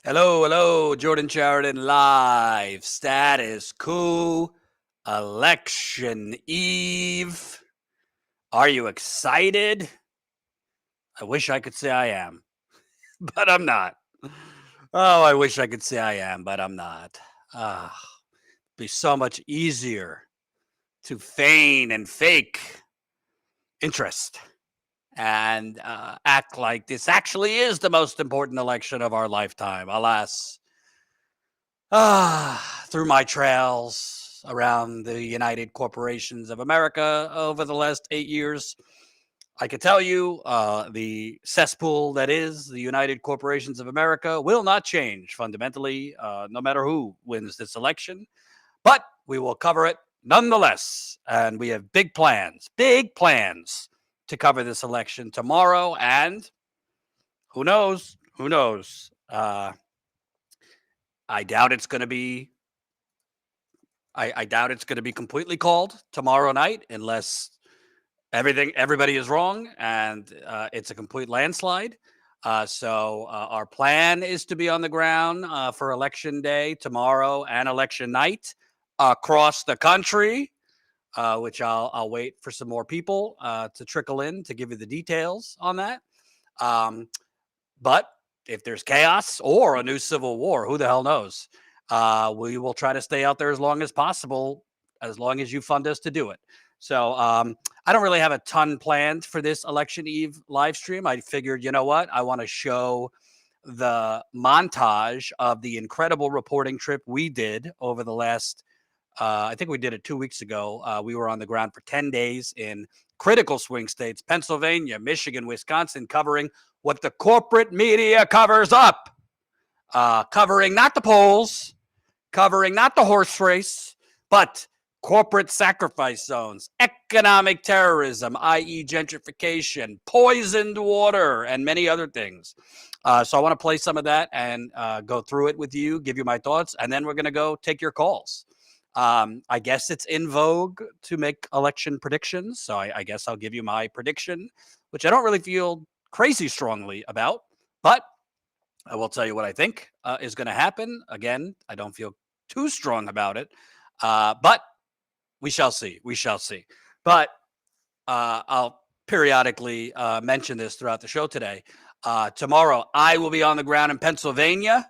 Hello, hello, Jordan Chariton live. Status Coup, election eve. Are you excited? I wish I could say I am, but I'm not. Oh, I wish I could say I am, but I'm not. Ah, it'd be so much easier to feign and fake interest and act like this actually is the most important election of our lifetime. Alas, through my trails around the United Corporations of America over the last 8 years, I can tell you the cesspool that is the United Corporations of America will not change fundamentally, no matter who wins this election. But we will cover it nonetheless. And we have big plans to cover this election tomorrow. And who knows? Who knows? I doubt it's going to be I doubt it's going to be completely called tomorrow night unless everybody is wrong and it's a complete landslide. So our plan is to be on the ground for election day tomorrow and election night across the country, which I'll wait for some more people to trickle in to give you the details on that. Um, but if there's chaos or a new civil war, who the hell knows? We will try to stay out there as long as possible, as long as you fund us to do it. So I don't really have a ton planned for this election eve live stream. I figured, you know what? I want to show the montage of the incredible reporting trip we did over the last I think we did it 2 weeks ago. We were on the ground for 10 days in critical swing states, Pennsylvania, Michigan, Wisconsin, covering what the corporate media covers up, covering not the polls, covering not the horse race, but corporate sacrifice zones, economic terrorism, i.e., gentrification, poisoned water, and many other things. So I want to play some of that and go through it with you, give you my thoughts, and then we're going to go take your calls. I guess it's in vogue to make election predictions. So I guess I'll give you my prediction, which I don't really feel crazy strongly about, but I will tell you what I think is going to happen. Again, I don't feel too strong about it, but we shall see. We shall see. But I'll periodically mention this throughout the show today. Tomorrow, I will be on the ground in Pennsylvania,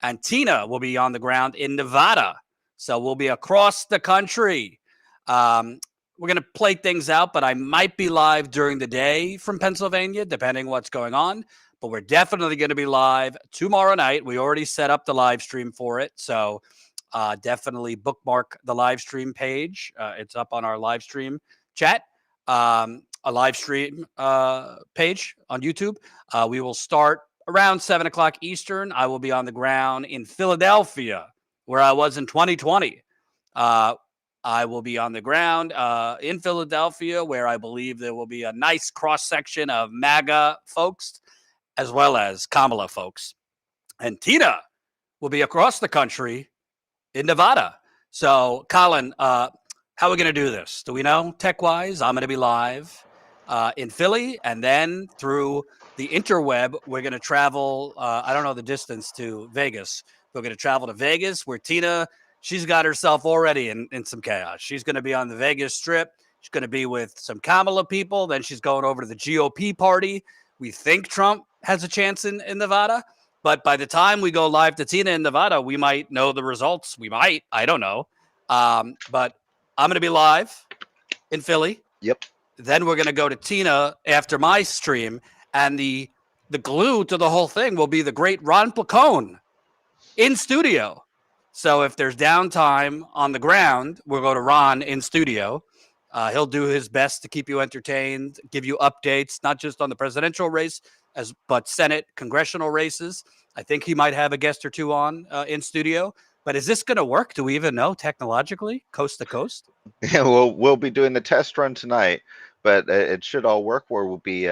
and Tina will be on the ground in Nevada. So we'll be across the country. We're going to play things out, but I might be live during the day from Pennsylvania, depending what's going on. But we're definitely going to be live tomorrow night. We already set up the live stream for it. So definitely bookmark the live stream page. It's up on our live stream chat, a live stream page on YouTube. We will start around 7 o'clock Eastern. I will be on the ground in Philadelphia, where I was in 2020. I will be on the ground in Philadelphia, where I believe there will be a nice cross section of MAGA folks as well as Kamala folks. And Tina will be across the country in Nevada. So, Colin, how are we going to do this? Do we know tech-wise? I'm going to be live in Philly, and then through the interweb, we're going to travel. I don't know the distance to Vegas. We're going to travel to Vegas, where Tina, she's got herself already in some chaos. She's going to be on the Vegas Strip. She's going to be with some Kamala people. Then she's going over to the GOP party. We think Trump has a chance in Nevada. But by the time we go live to Tina in Nevada, we might know the results. We might. I don't know. But I'm going to be live in Philly. Yep. Then we're going to go to Tina after my stream. And the glue to the whole thing will be the great Ron Placone in studio. So if there's downtime on the ground, we'll go to Ron in studio. He'll do his best to keep you entertained, give you updates, not just on the presidential race, but Senate, congressional races. I think he might have a guest or two on in studio. But is this going to work? Do we even know technologically, coast to coast? Yeah, we'll be doing the test run tonight, but it should all work. Where we'll be,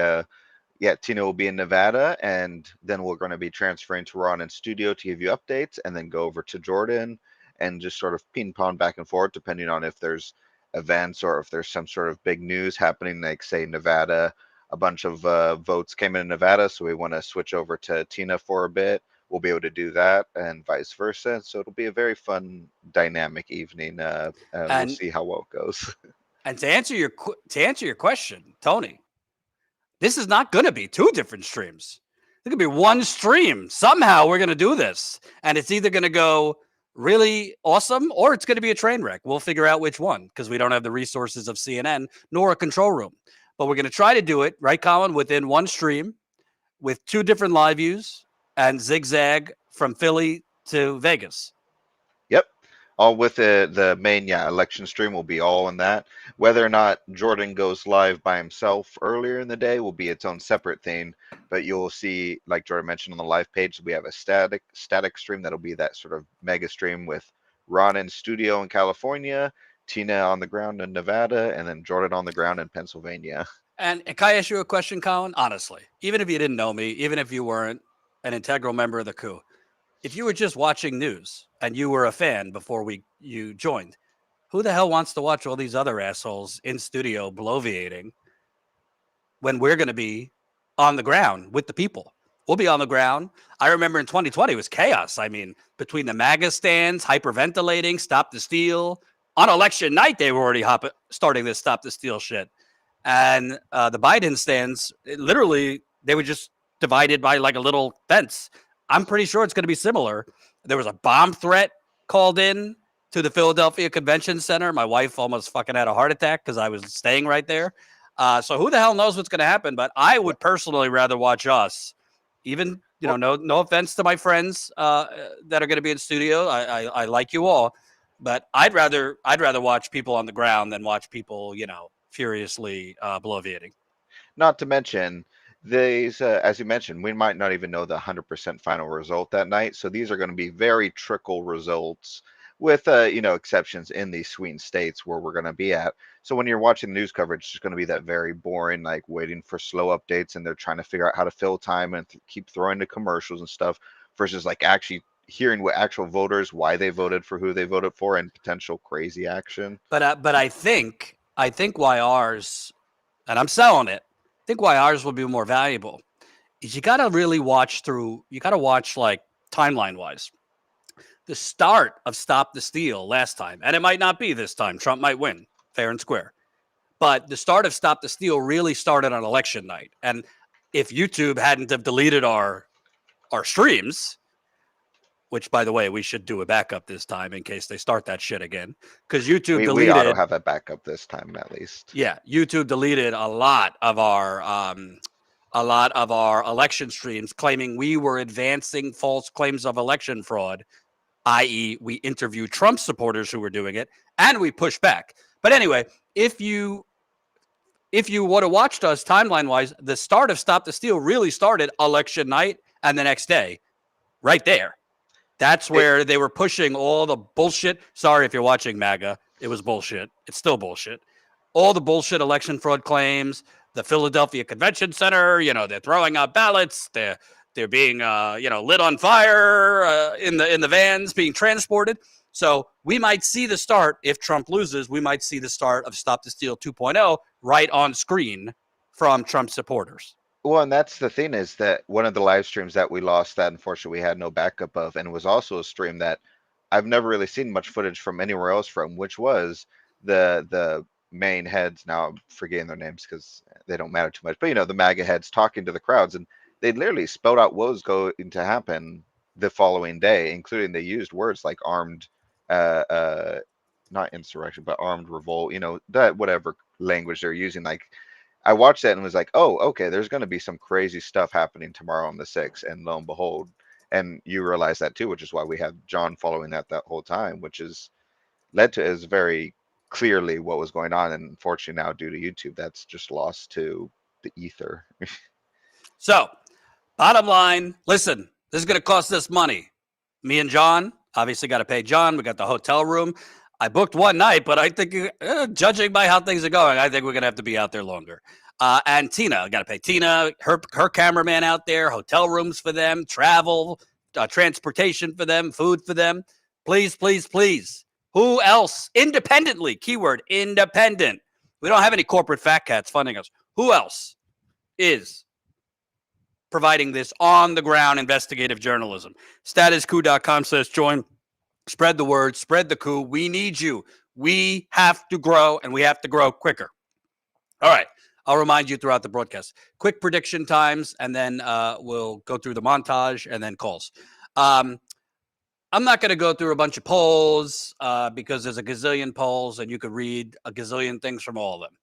Tina will be in Nevada, and then we're going to be transferring to Ron in studio to give you updates, and then go over to Jordan and just sort of ping pong back and forth, depending on if there's events or if there's some sort of big news happening, like say Nevada. A bunch of votes came in Nevada, so we want to switch over to Tina for a bit. we'll be able to do that, and vice versa. So it'll be a very fun, dynamic evening. We'll And see how well it goes. and to answer your question, Tony, this is not going to be two different streams. It could be one stream. Somehow we're going to do this, and it's either going to go really awesome or it's going to be a train wreck. We'll figure out which one because we don't have the resources of CNN nor a control room. But we're going to try to do it, right, Colin, within one stream with two different live views and zigzag from Philly to Vegas. Yep. All with the main election stream will be all in that. Whether or not Jordan goes live by himself earlier in the day will be its own separate thing. But you'll see, like Jordan mentioned on the live page, we have a static stream that'll be that sort of mega stream with Ron in studio in California, Tina on the ground in Nevada, and then Jordan on the ground in Pennsylvania. And can I ask you a question, Colin? Honestly, even if you didn't know me, even if you weren't an integral member of the coup, if you were just watching news and you were a fan before you joined, who the hell wants to watch all these other assholes in studio bloviating when we're going to be on the ground with the people? We'll be on the ground. I remember in 2020, it was chaos. I mean, between the MAGA stands, hyperventilating, stop the steal. On election night, they were already starting this stop the steal shit. And the Biden stands, literally, they were just divided by like a little fence. I'm pretty sure it's going to be similar. There was a bomb threat called in to the Philadelphia Convention Center. My wife almost fucking had a heart attack because I was staying right there. So who the hell knows what's going to happen? But I would personally rather watch us. Even, no offense to my friends that are going to be in studio. I like you all, but I'd rather watch people on the ground than watch people, furiously bloviating. Not to mention, these, as you mentioned, we might not even know the 100% final result that night. So these are going to be very trickle results with, exceptions in these swing states where we're going to be at. So when you're watching news coverage, it's just going to be that very boring, like waiting for slow updates and they're trying to figure out how to fill time and keep throwing to commercials and stuff versus like actually hearing what actual voters, why they voted for who they voted for and potential crazy action. But I think why ours, and I'm selling it, I think why ours will be more valuable is you got to really watch like timeline wise. The start of Stop the Steal last time, and it might not be this time. Trump might win fair and square. But the start of Stop the Steal really started on election night. And if YouTube hadn't have deleted our streams, which, by the way, we should do a backup this time in case they start that shit again. Because YouTube deleted. We ought to have a backup this time at least. Yeah, YouTube deleted a lot of our election streams, claiming we were advancing false claims of election fraud, i.e., we interviewed Trump supporters who were doing it, and we pushed back. But anyway, if you would have watched us timeline-wise, the start of Stop the Steal really started election night and the next day, right there. That's where they were pushing all the bullshit. Sorry if you're watching MAGA. It was bullshit. It's still bullshit. All the bullshit election fraud claims, the Philadelphia Convention Center, they're throwing out ballots. They're being, lit on fire in the vans being transported. So we might see the start, if Trump loses, we might see the start of Stop the Steal 2.0 right on screen from Trump supporters. Well, and that's the thing is that one of the live streams that we lost that unfortunately we had no backup of, and it was also a stream that I've never really seen much footage from anywhere else from, which was the main heads. Now I'm forgetting their names because they don't matter too much, but the MAGA heads talking to the crowds, and they literally spelled out what was going to happen the following day, including they used words like armed, not insurrection, but armed revolt. That whatever language they're using, like. I watched that and was like, oh, okay, there's going to be some crazy stuff happening tomorrow on the 6th. And lo and behold, and you realize that too, which is why we have John following that whole time, which is led to is very clearly what was going on. And unfortunately now due to YouTube, that's just lost to the ether. So bottom line, listen, this is going to cost us money. Me and John obviously got to pay John. We got the hotel room. I booked one night, but I think, judging by how things are going, I think we're going to have to be out there longer. And Tina, I got to pay Tina, her cameraman out there, hotel rooms for them, travel, transportation for them, food for them. Please, please, please. Who else? Independently, keyword, independent. We don't have any corporate fat cats funding us. Who else is providing this on-the-ground investigative journalism. StatusCoup.com/join. Spread the word. Spread the coup. We need you. We have to grow, and we have to grow quicker. All right. I'll remind you throughout the broadcast. Quick prediction times, and then we'll go through the montage and then calls. I'm not going to go through a bunch of polls because there's a gazillion polls, and you could read a gazillion things from all of them.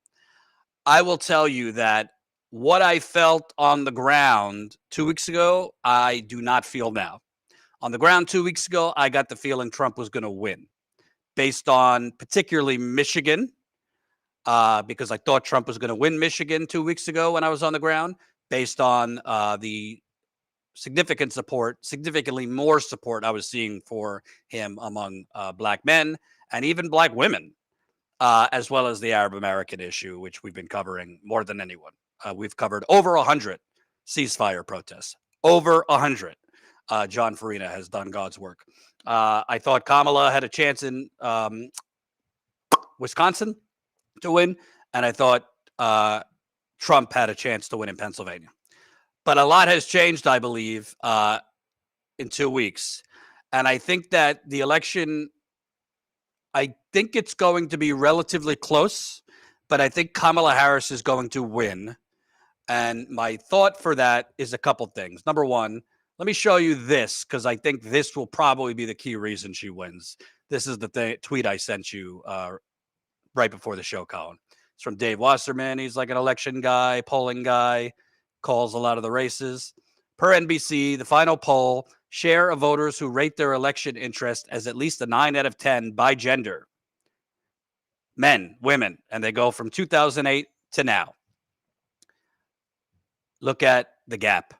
I will tell you that what I felt on the ground 2 weeks ago, I do not feel now. On the ground 2 weeks ago, I got the feeling Trump was going to win based on particularly Michigan, because I thought Trump was going to win Michigan 2 weeks ago when I was on the ground, based on the significantly more support I was seeing for him among black men and even black women, as well as the Arab American issue, which we've been covering more than anyone. We've covered over 100 ceasefire protests, over 100. John Farina has done God's work. I thought Kamala had a chance in Wisconsin to win, and I thought Trump had a chance to win in Pennsylvania. But a lot has changed, I believe, in 2 weeks. And I think that the election, I think it's going to be relatively close, but I think Kamala Harris is going to win. And my thought for that is a couple things. Number one, let me show you this, because I think this will probably be the key reason she wins. This is the tweet I sent you right before the show, Colin. It's from Dave Wasserman. He's like an election guy, polling guy, calls a lot of the races. Per NBC, the final poll, share of voters who rate their election interest as at least a 9 out of 10 by gender. Men, women, and they go from 2008 to now. Look at the gap.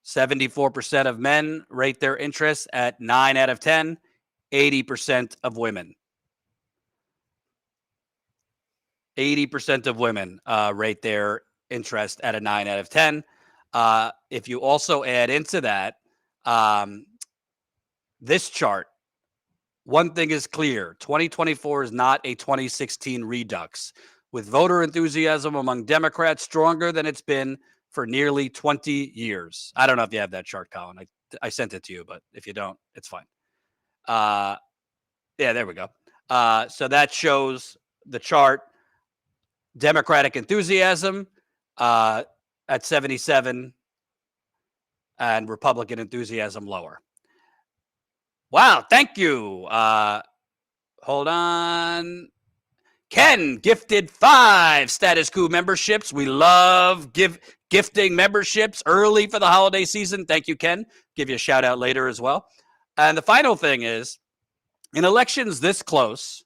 74% of men rate their interest at 9 out of 10, 80% of women. 80% of women rate their interest at a 9 out of 10. If you also add into that this chart, one thing is clear. 2024 is not a 2016 redux, with voter enthusiasm among Democrats stronger than it's been for nearly 20 years. I don't know if you have that chart, Colin. I sent it to you, but if you don't, it's fine. Yeah, there we go. So that shows the chart. Democratic enthusiasm at 77 and Republican enthusiasm lower. Wow, thank you. Hold on. Ken gifted 5 Status Coup memberships. We love gifting memberships early for the holiday season. Thank you, Ken. Give you a shout out later as well. And the final thing is, in elections this close,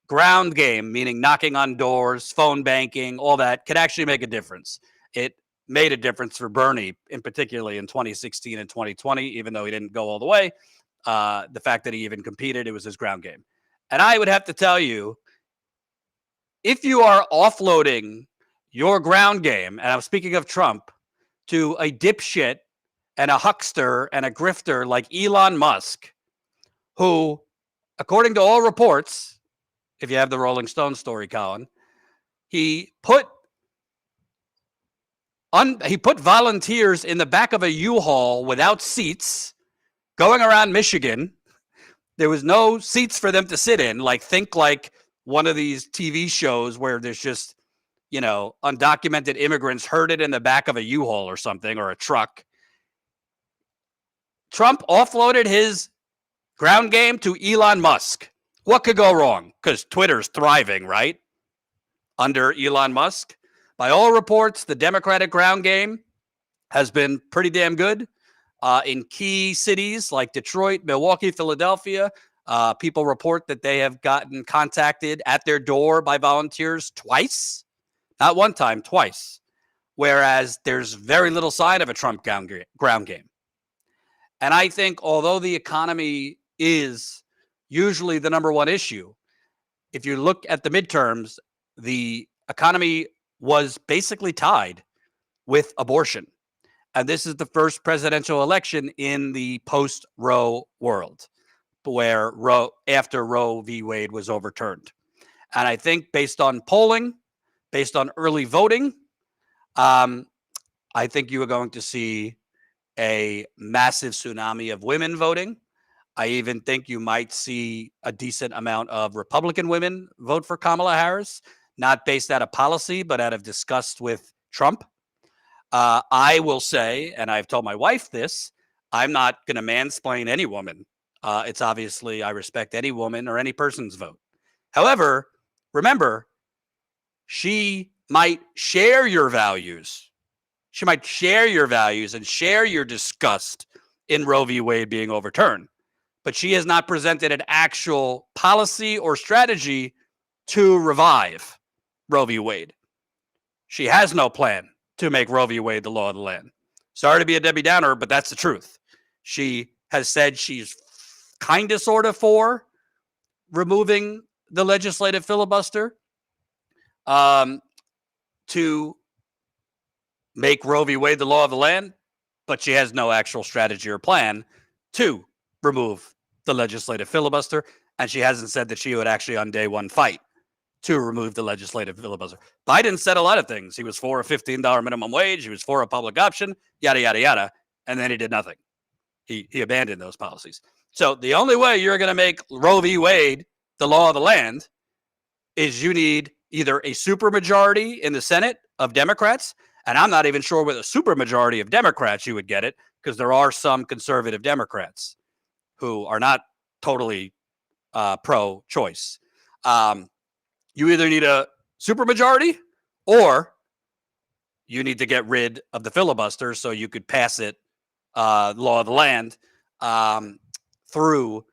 ground game, meaning knocking on doors, phone banking, all that, could actually make a difference. It made a difference for Bernie, in particularly in 2016 and 2020, even though he didn't go all the way. The fact that he even competed, it was his ground game. And I would have to tell you, if you are offloading your ground game, and I'm speaking of Trump, to a dipshit and a huckster and a grifter like Elon Musk, who, according to all reports, if you have the Rolling Stone story, Colin, he put volunteers in the back of a U-Haul without seats going around Michigan. There was no seats for them to sit in. Think like one of these TV shows where there's just, undocumented immigrants herded in the back of a U-Haul or something, or a truck. Trump offloaded his ground game to Elon Musk. What could go wrong? Because Twitter's thriving, right? Under Elon Musk. By all reports, the Democratic ground game has been pretty damn good. In key cities like Detroit, Milwaukee, Philadelphia, people report that they have gotten contacted at their door by volunteers twice. Not one time, twice. Whereas there's very little sign of a Trump ground game. And I think although the economy is usually the number one issue, if you look at the midterms, the economy was basically tied with abortion. And this is the first presidential election in the post-Roe world, where after Roe v. Wade was overturned. And I think based on polling, based on early voting, I I think you are going to see a massive tsunami of women voting. I even think you might see a decent amount of Republican women vote for Kamala Harris, not based out of policy, but out of disgust with Trump. I will say, and I've told my wife this, I'm not going to mansplain any woman. It's obviously, I respect any woman or any person's vote. However, remember, she might share your values. She might share your values and share your disgust in Roe v. Wade being overturned. But she has not presented an actual policy or strategy to revive Roe v. Wade. She has no plan to make Roe v. Wade the law of the land. Sorry to be a Debbie Downer, but that's the truth. She has said she's kind of sort of for removing the legislative filibuster to make Roe v. Wade the law of the land, but she has no actual strategy or plan to remove the legislative filibuster, and she hasn't said that she would actually on day one fight to remove the legislative filibuster. Biden said a lot of things. He was for a $15 minimum wage. He was for a public option, yada, yada, yada, and then he did nothing. He abandoned those policies. So the only way you're going to make Roe v. Wade the law of the land is you need either a supermajority in the Senate of Democrats, and I'm not even sure with a supermajority of Democrats you would get it, because there are some conservative Democrats who are not totally pro-choice. You either need a supermajority or you need to get rid of the filibuster so you could pass it, law of the land, through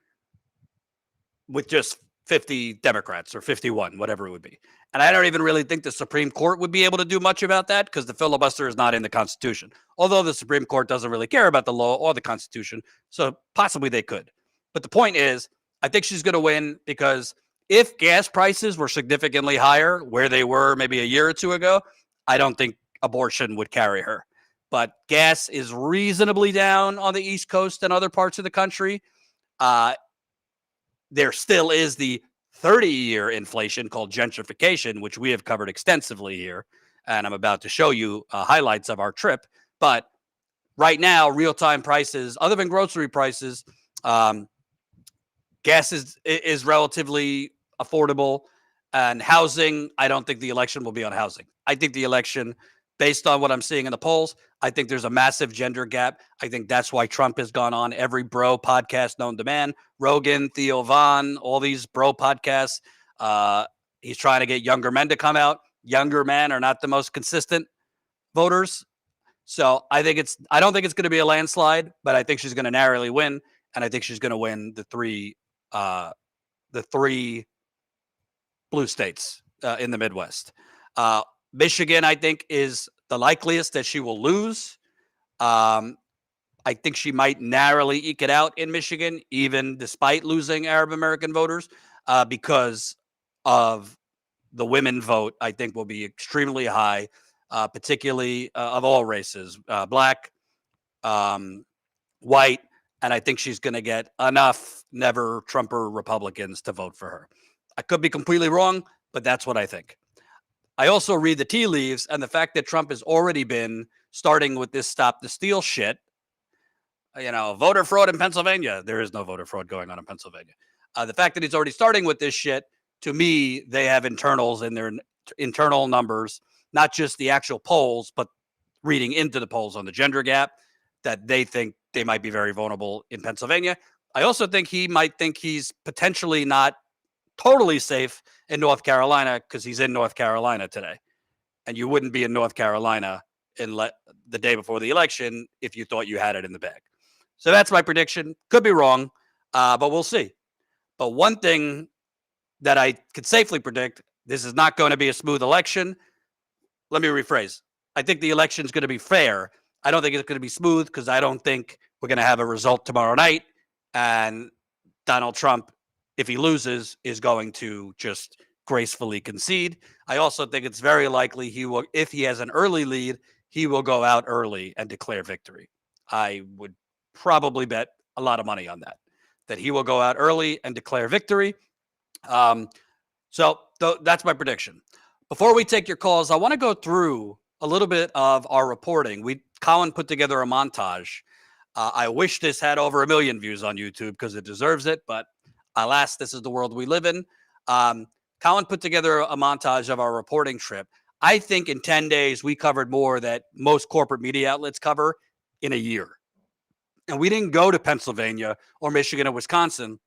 with just 50 Democrats or 51, whatever it would be. And I don't even really think the Supreme Court would be able to do much about that because the filibuster is not in the Constitution. Although the Supreme Court doesn't really care about the law or the Constitution, so possibly they could. But the point is, I think she's going to win because if gas prices were significantly higher where they were maybe a year or two ago, I don't think abortion would carry her. But gas is reasonably down on the East Coast and other parts of the country. There still is the 30-year inflation called gentrification, which we have covered extensively here. And I'm about to show you highlights of our trip. But right now, real-time prices, other than grocery prices, gas is relatively affordable. And housing, I don't think the election will be on housing. I think the election, based on what I'm seeing in the polls, I think there's a massive gender gap. I think that's why Trump has gone on every bro podcast known to man. Rogan, Theo Von, all these bro podcasts. He's trying to get younger men to come out. Younger men are not the most consistent voters. So I don't think it's going to be a landslide, but I think she's going to narrowly win. And I think she's going to win the three blue states in the Midwest. Michigan, I think, is the likeliest that she will lose. I think she might narrowly eke it out in Michigan, even despite losing Arab American voters, because of the women vote, I think will be extremely high, particularly of all races, black, white, and I think she's going to get enough never Trumper Republicans to vote for her. I could be completely wrong, but that's what I think. I also read the tea leaves, and the fact that Trump has already been starting with this stop the steal shit, voter fraud in Pennsylvania. There is no voter fraud going on in Pennsylvania. The fact that he's already starting with this shit, to me, they have internals in their internal numbers, not just the actual polls, but reading into the polls on the gender gap, that they think they might be very vulnerable in Pennsylvania. I also think he might think he's potentially not totally safe in North Carolina because he's in North Carolina today. And you wouldn't be in North Carolina the day before the election if you thought you had it in the bag. So that's my prediction. Could be wrong, but we'll see. But one thing that I could safely predict, this is not going to be a smooth election. Let me rephrase. I think the election is going to be fair. I don't think it's going to be smooth because I don't think we're going to have a result tomorrow night. And Donald Trump, if he loses, is going to just gracefully concede. I also think it's very likely he will, if he has an early lead, he will go out early and declare victory. I would probably bet a lot of money on that he will go out early and declare victory. So that's my prediction. Before we take your calls, I want to go through a little bit of our reporting. Colin put together a montage. I wish this had over 1 million views on YouTube because it deserves it, but alas, this is the world we live in. Colin put together a montage of our reporting trip. I think in 10 days, we covered more that most corporate media outlets cover in a year. And we didn't go to Pennsylvania or Michigan or Wisconsin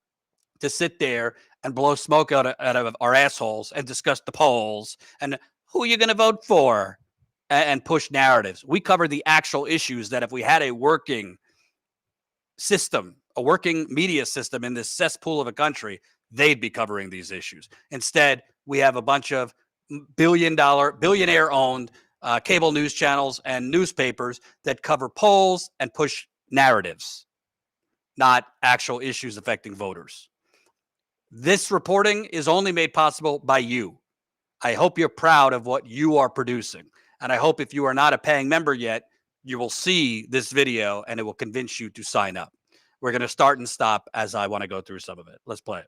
to sit there and blow smoke out of our assholes and discuss the polls and who are you going to vote for and push narratives. We covered the actual issues that if we had a working system, a working media system in this cesspool of a country, they'd be covering these issues. Instead, we have a bunch of billionaire owned cable news channels and newspapers that cover polls and push narratives, not actual issues affecting voters. This reporting is only made possible by you. I hope you're proud of what you are producing. And I hope if you are not a paying member yet, you will see this video and it will convince you to sign up. We're going to start and stop as I want to go through some of it. Let's play it.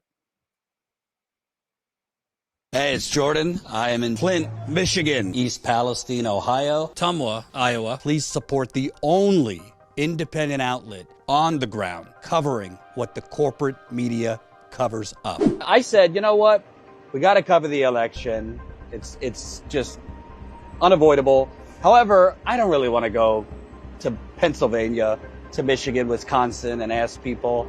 Hey, it's Jordan. I am in Flint, Michigan, East Palestine, Ohio, Tumwa, Iowa. Please support the only independent outlet on the ground covering what the corporate media covers up. I said, you know what? We got to cover the election. It's just unavoidable. However, I don't really want to go to Pennsylvania, to Michigan, Wisconsin, and ask people,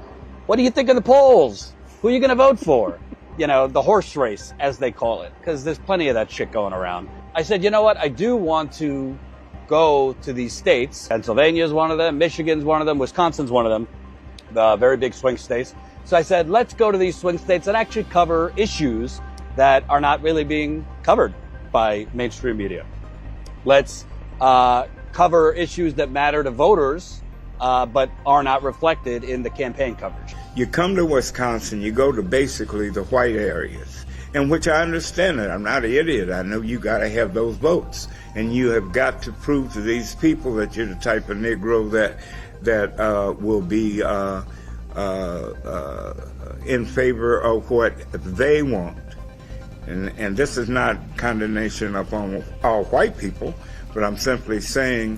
what do you think of the polls? Who are you going to vote for? You know, the horse race, as they call it, because there's plenty of that shit going around. I said, you know what? I do want to go to these states. Pennsylvania is one of them. Michigan's one of them. Wisconsin's one of them. The very big swing states. So I said, let's go to these swing states and actually cover issues that are not really being covered by mainstream media. Let's cover issues that matter to voters, but are not reflected in the campaign coverage. You come to Wisconsin, you go to basically the white areas, in which I understand it. I'm not an idiot. I know you got to have those votes, and you have got to prove to these people that you're the type of Negro that will be in favor of what they want. And this is not condemnation upon all white people, but I'm simply saying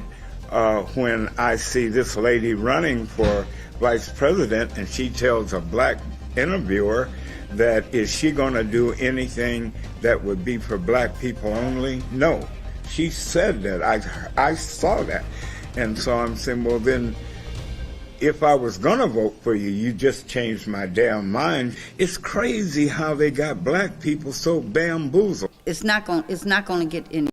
when I see this lady running for vice president and she tells a black interviewer that is she going to do anything that would be for black people only? No. She said that. I saw that. And so I'm saying, well, then if I was going to vote for you, you just changed my damn mind. It's crazy how they got black people so bamboozled. It's not going to get any.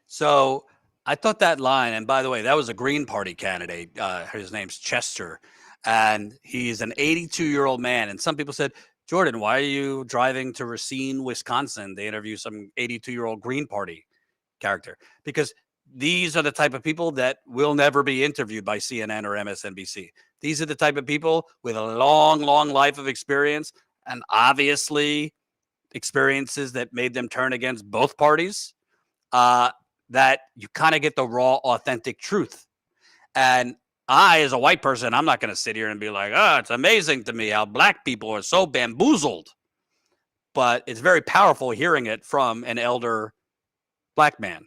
So I thought that line, and by the way, that was a Green Party candidate. His name's Chester, and he's an 82-year-old man. And some people said, Jordan, why are you driving to Racine, Wisconsin to interview some 82-year-old Green Party character? Because these are the type of people that will never be interviewed by CNN or MSNBC. These are the type of people with a long, long life of experience and obviously experiences that made them turn against both parties, that you kind of get the raw, authentic truth. And I, as a white person, I'm not going to sit here and be like, oh, it's amazing to me how black people are so bamboozled. But it's very powerful hearing it from an elder black man.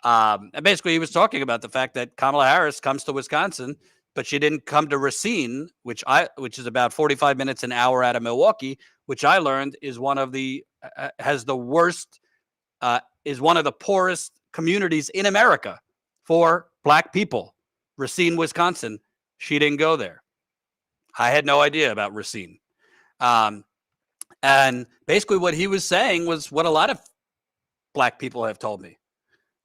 And basically, he was talking about the fact that Kamala Harris comes to Wisconsin, but she didn't come to Racine, which is about 45 minutes, an hour out of Milwaukee, which I learned is one of the is one of the poorest communities in America for black people. Racine, Wisconsin. She didn't go there. I had no idea about Racine. And basically what he was saying was what a lot of black people have told me,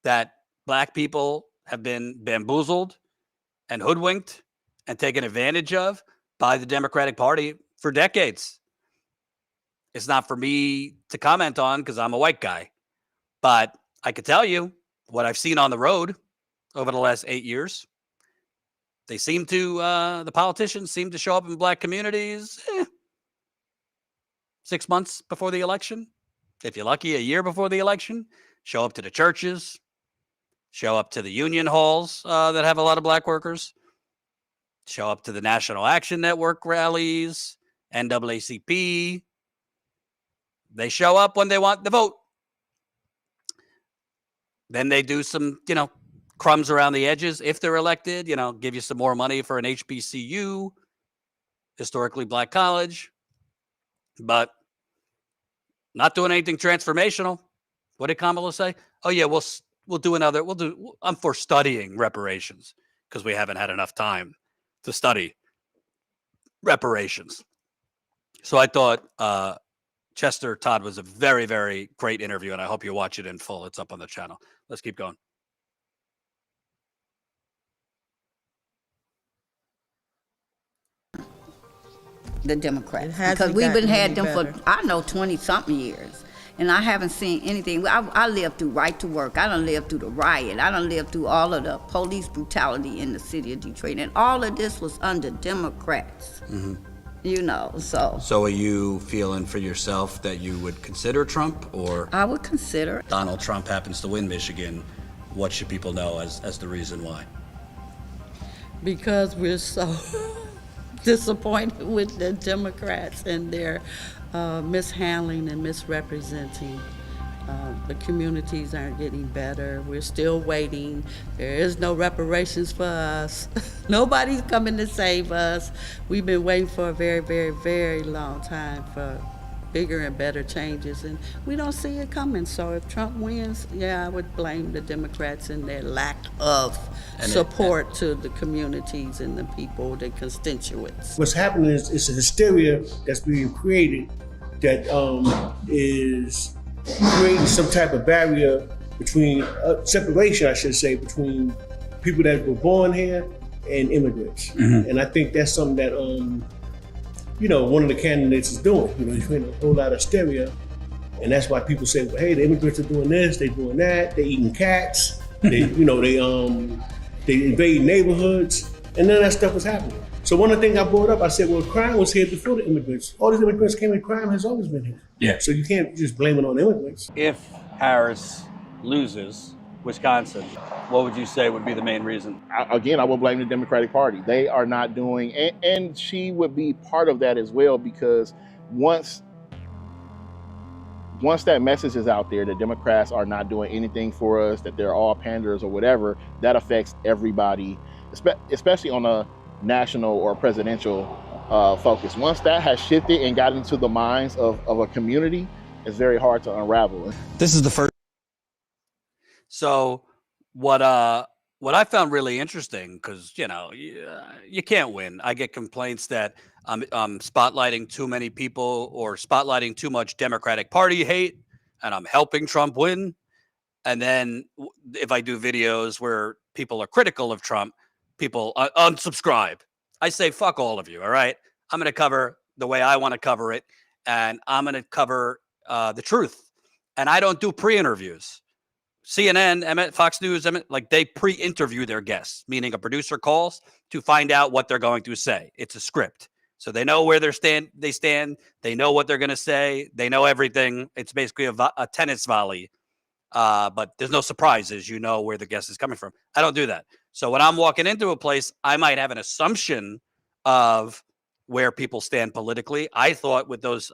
that black people have been bamboozled and hoodwinked and taken advantage of by the Democratic Party for decades. It's not for me to comment on because I'm a white guy, but I could tell you what I've seen on the road over the last 8 years. They seem to, the politicians seem to show up in black communities 6 months before the election. If you're lucky, a year before the election. Show up to the churches. Show up to the union halls that have a lot of black workers. Show up to the National Action Network rallies, NAACP. They show up when they want the vote. Then they do some, crumbs around the edges if they're elected, give you some more money for an HBCU, historically black college, but not doing anything transformational. What did Kamala say? Oh yeah, we'll do another. I'm for studying reparations because we haven't had enough time to study reparations. So I thought Chester Todd was a very, very great interview, and I hope you watch it in full. It's up on the channel. Let's keep going. The Democrats, hasn't because we've been gotten had any them better. for, I know, 20-something years, and I haven't seen anything. I lived through right to work. I done lived through the riot. I done lived through all of the police brutality in the city of Detroit, and all of this was under Democrats. So. So are you feeling for yourself that you would consider Trump, or I would consider. Donald Trump happens to win Michigan? What should people know as the reason why? Because we're so disappointed with the Democrats and their mishandling and misrepresenting. The communities aren't getting better. We're still waiting. There is no reparations for us. Nobody's coming to save us. We've been waiting for a very, very, very long time for bigger and better changes, and we don't see it coming. So if Trump wins, I would blame the Democrats and their lack of support to the communities and the people, the constituents. What's happening is it's a hysteria that's being created that is creating some type of barrier between, separation, I should say, between people that were born here and immigrants. And I think that's something that, one of the candidates is doing. He's creating a whole lot of hysteria. And that's why people say, well, hey, the immigrants are doing this, they're doing that, they're eating cats, they invade neighborhoods, and none of that stuff was happening. So one of the things I brought up, I said, well, crime was here before the immigrants. All these immigrants came in, crime has always been here. Yeah. So you can't just blame it on immigrants. If Harris loses Wisconsin, what would you say would be the main reason? Again, I will blame the Democratic Party. They are not doing, and she would be part of that as well, because once that message is out there that Democrats are not doing anything for us, that they're all panders or whatever, that affects everybody, especially on a national or presidential focus. Once that has shifted and got into the minds of a community, it's very hard to unravel. This is the first. So what I found really interesting, because you can't win. I get complaints that I'm spotlighting too many people or spotlighting too much Democratic Party hate, and I'm helping Trump win. And then if I do videos where people are critical of Trump, people unsubscribe. I say, fuck all of you. All right. I'm going to cover the way I want to cover it. And I'm going to cover the truth. And I don't do pre-interviews. CNN, Fox News, like they pre-interview their guests, meaning a producer calls to find out what they're going to say. It's a script. So they know where they stand. They know what they're going to say. They know everything. It's basically a tennis volley. But there's no surprises. You know where the guest is coming from. I don't do that. So when I'm walking into a place, I might have an assumption of where people stand politically. I thought with those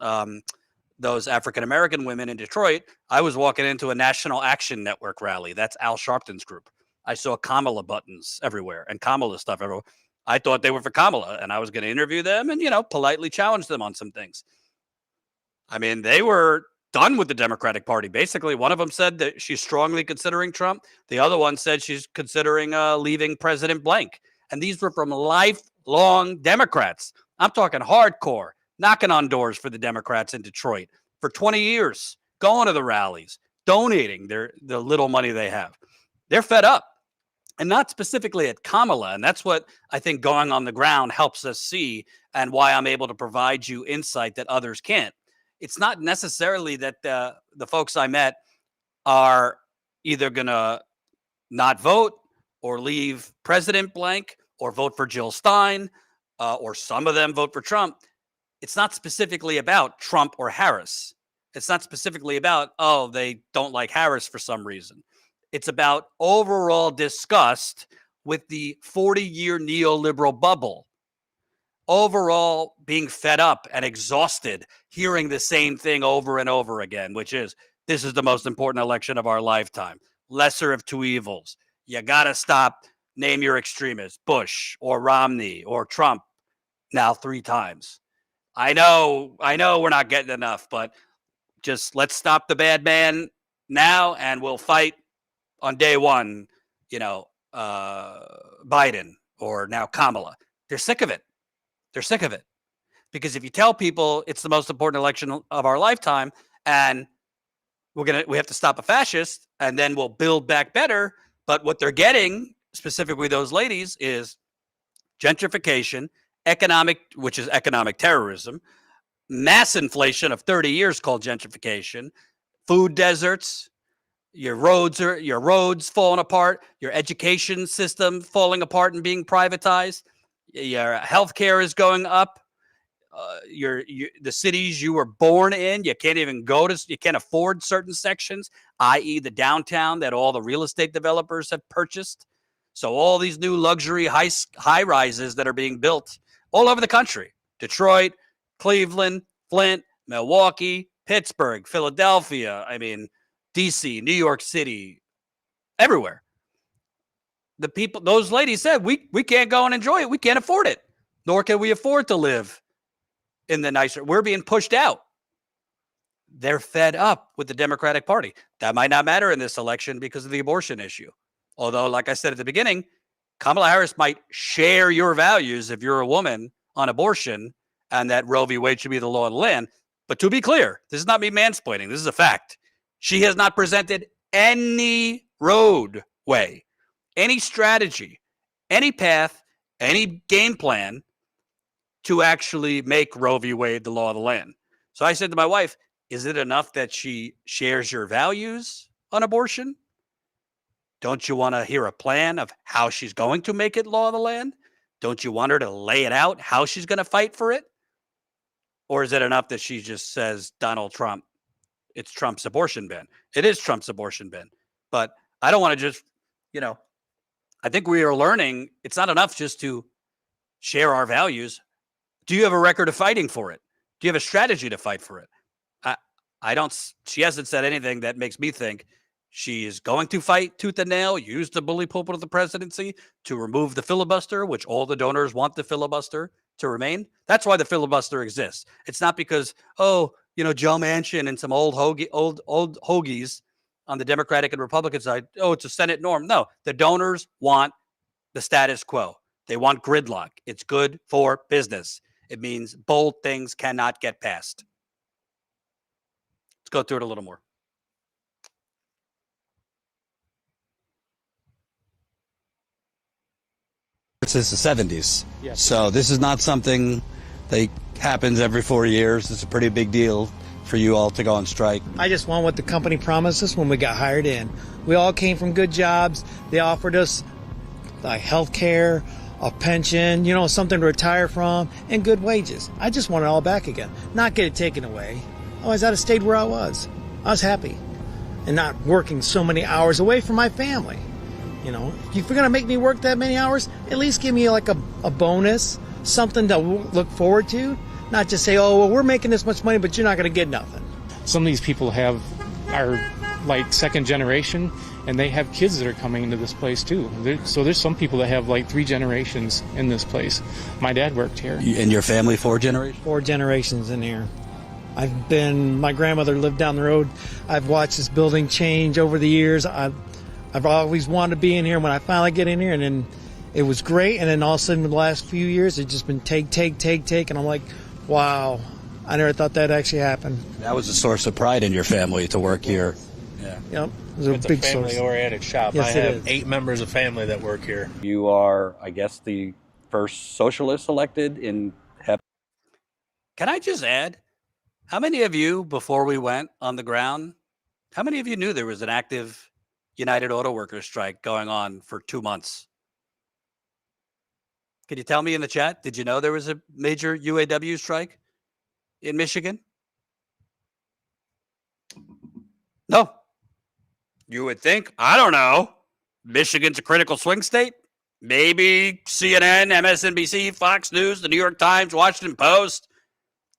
African-American women in Detroit, I was walking into a National Action Network rally. That's Al Sharpton's group. I saw Kamala buttons everywhere and Kamala stuff everywhere. I thought they were for Kamala, and I was going to interview them and, politely challenge them on some things. I mean, they were done with the Democratic Party. Basically, one of them said that she's strongly considering Trump. The other one said she's considering leaving President blank. And these were from lifelong Democrats. I'm talking hardcore, knocking on doors for the Democrats in Detroit for 20 years, going to the rallies, donating the little money they have. They're fed up. And not specifically at Kamala. And that's what I think going on the ground helps us see, and why I'm able to provide you insight that others can't. It's not necessarily that the folks I met are either going to not vote or leave President blank or vote for Jill Stein, or some of them vote for Trump. It's not specifically about Trump or Harris. It's not specifically about, they don't like Harris for some reason. It's about overall disgust with the 40-year neoliberal bubble. overall being fed up and exhausted hearing the same thing over and over again, which is this is the most important election of our lifetime. Lesser of two evils. You got to stop, name your extremists, Bush or Romney or Trump, now 3 times. I know we're not getting enough, but just let's stop the bad man now and we'll fight on day one, Biden or now Kamala. They're sick of it. They're sick of it. Because if you tell people it's the most important election of our lifetime and we have to stop a fascist and then we'll build back better, but what they're getting, specifically those ladies, is gentrification, which is economic terrorism, mass inflation of 30 years called gentrification, food deserts, your roads falling apart, your education system falling apart and being privatized, your healthcare is going up, the cities you were born in, you can't even you can't afford certain sections, i.e. the downtown that all the real estate developers have purchased. So all these new luxury high rises that are being built all over the country, Detroit, Cleveland, Flint, Milwaukee, Pittsburgh, Philadelphia, DC, New York City, everywhere. The people, those ladies said, we can't go and enjoy it. We can't afford it. Nor can we afford to live in the nicer. We're being pushed out. They're fed up with the Democratic Party. That might not matter in this election because of the abortion issue. Although, like I said at the beginning, Kamala Harris might share your values if you're a woman on abortion and that Roe v. Wade should be the law of the land. But to be clear, this is not me mansplaining. This is a fact. She has not presented any roadway, any strategy, any path, any game plan to actually make Roe v. Wade the law of the land. So I said to my wife, is it enough that she shares your values on abortion? Don't you want to hear a plan of how she's going to make it law of the land? Don't you want her to lay it out how she's going to fight for it? Or is it enough that she just says, Donald Trump, it's Trump's abortion ban? It is Trump's abortion ban. But I don't want to just, I think we are learning it's not enough just to share our values. Do you have a record of fighting for it? Do you have a strategy to fight for it? She hasn't said anything that makes me think she is going to fight tooth and nail, use the bully pulpit of the presidency to remove the filibuster, which all the donors want the filibuster to remain. That's why the filibuster exists. It's not because, Joe Manchin and some old hoagies on the Democratic and Republican side, it's a Senate norm. No, the donors want the status quo. They want gridlock. It's good for business. It means bold things cannot get passed. Let's go through it a little more. Since the 70s. Yes. So this is not something that happens every 4 years. It's a pretty big deal for you all to go on strike. I just want what the company promised us when we got hired in. We all came from good jobs. They offered us health care, a pension, something to retire from, and good wages. I just want it all back again, not get it taken away. Otherwise, I'd have stayed where I was. I was happy and not working so many hours away from my family. If you're going to make me work that many hours, at least give me a bonus, something to look forward to. Not just say, we're making this much money, but you're not going to get nothing. Some of these people are like second generation, and they have kids that are coming into this place too. So there's some people that have 3 generations in this place. My dad worked here. And your family, 4 generations? 4 generations in here. My grandmother lived down the road. I've watched this building change over the years. I've always wanted to be in here. When I finally get in here, and then it was great. And then all of a sudden, in the last few years, it's just been take. And I'm like, wow, I never thought that actually happened. That was a source of pride in your family to work here. Yeah. Yep. It's a big family-oriented shop. Yes, I have 8 members of family that work here. You are, I guess, the first socialist elected in HEP. Can I just add, how many of you, before we went on the ground, how many of you knew there was an active United Auto Workers strike going on for 2 months? Can you tell me in the chat, did you know there was a major UAW strike in Michigan? No. You would think, I don't know, Michigan's a critical swing state? maybe CNN, MSNBC, Fox News, the New York Times, Washington Post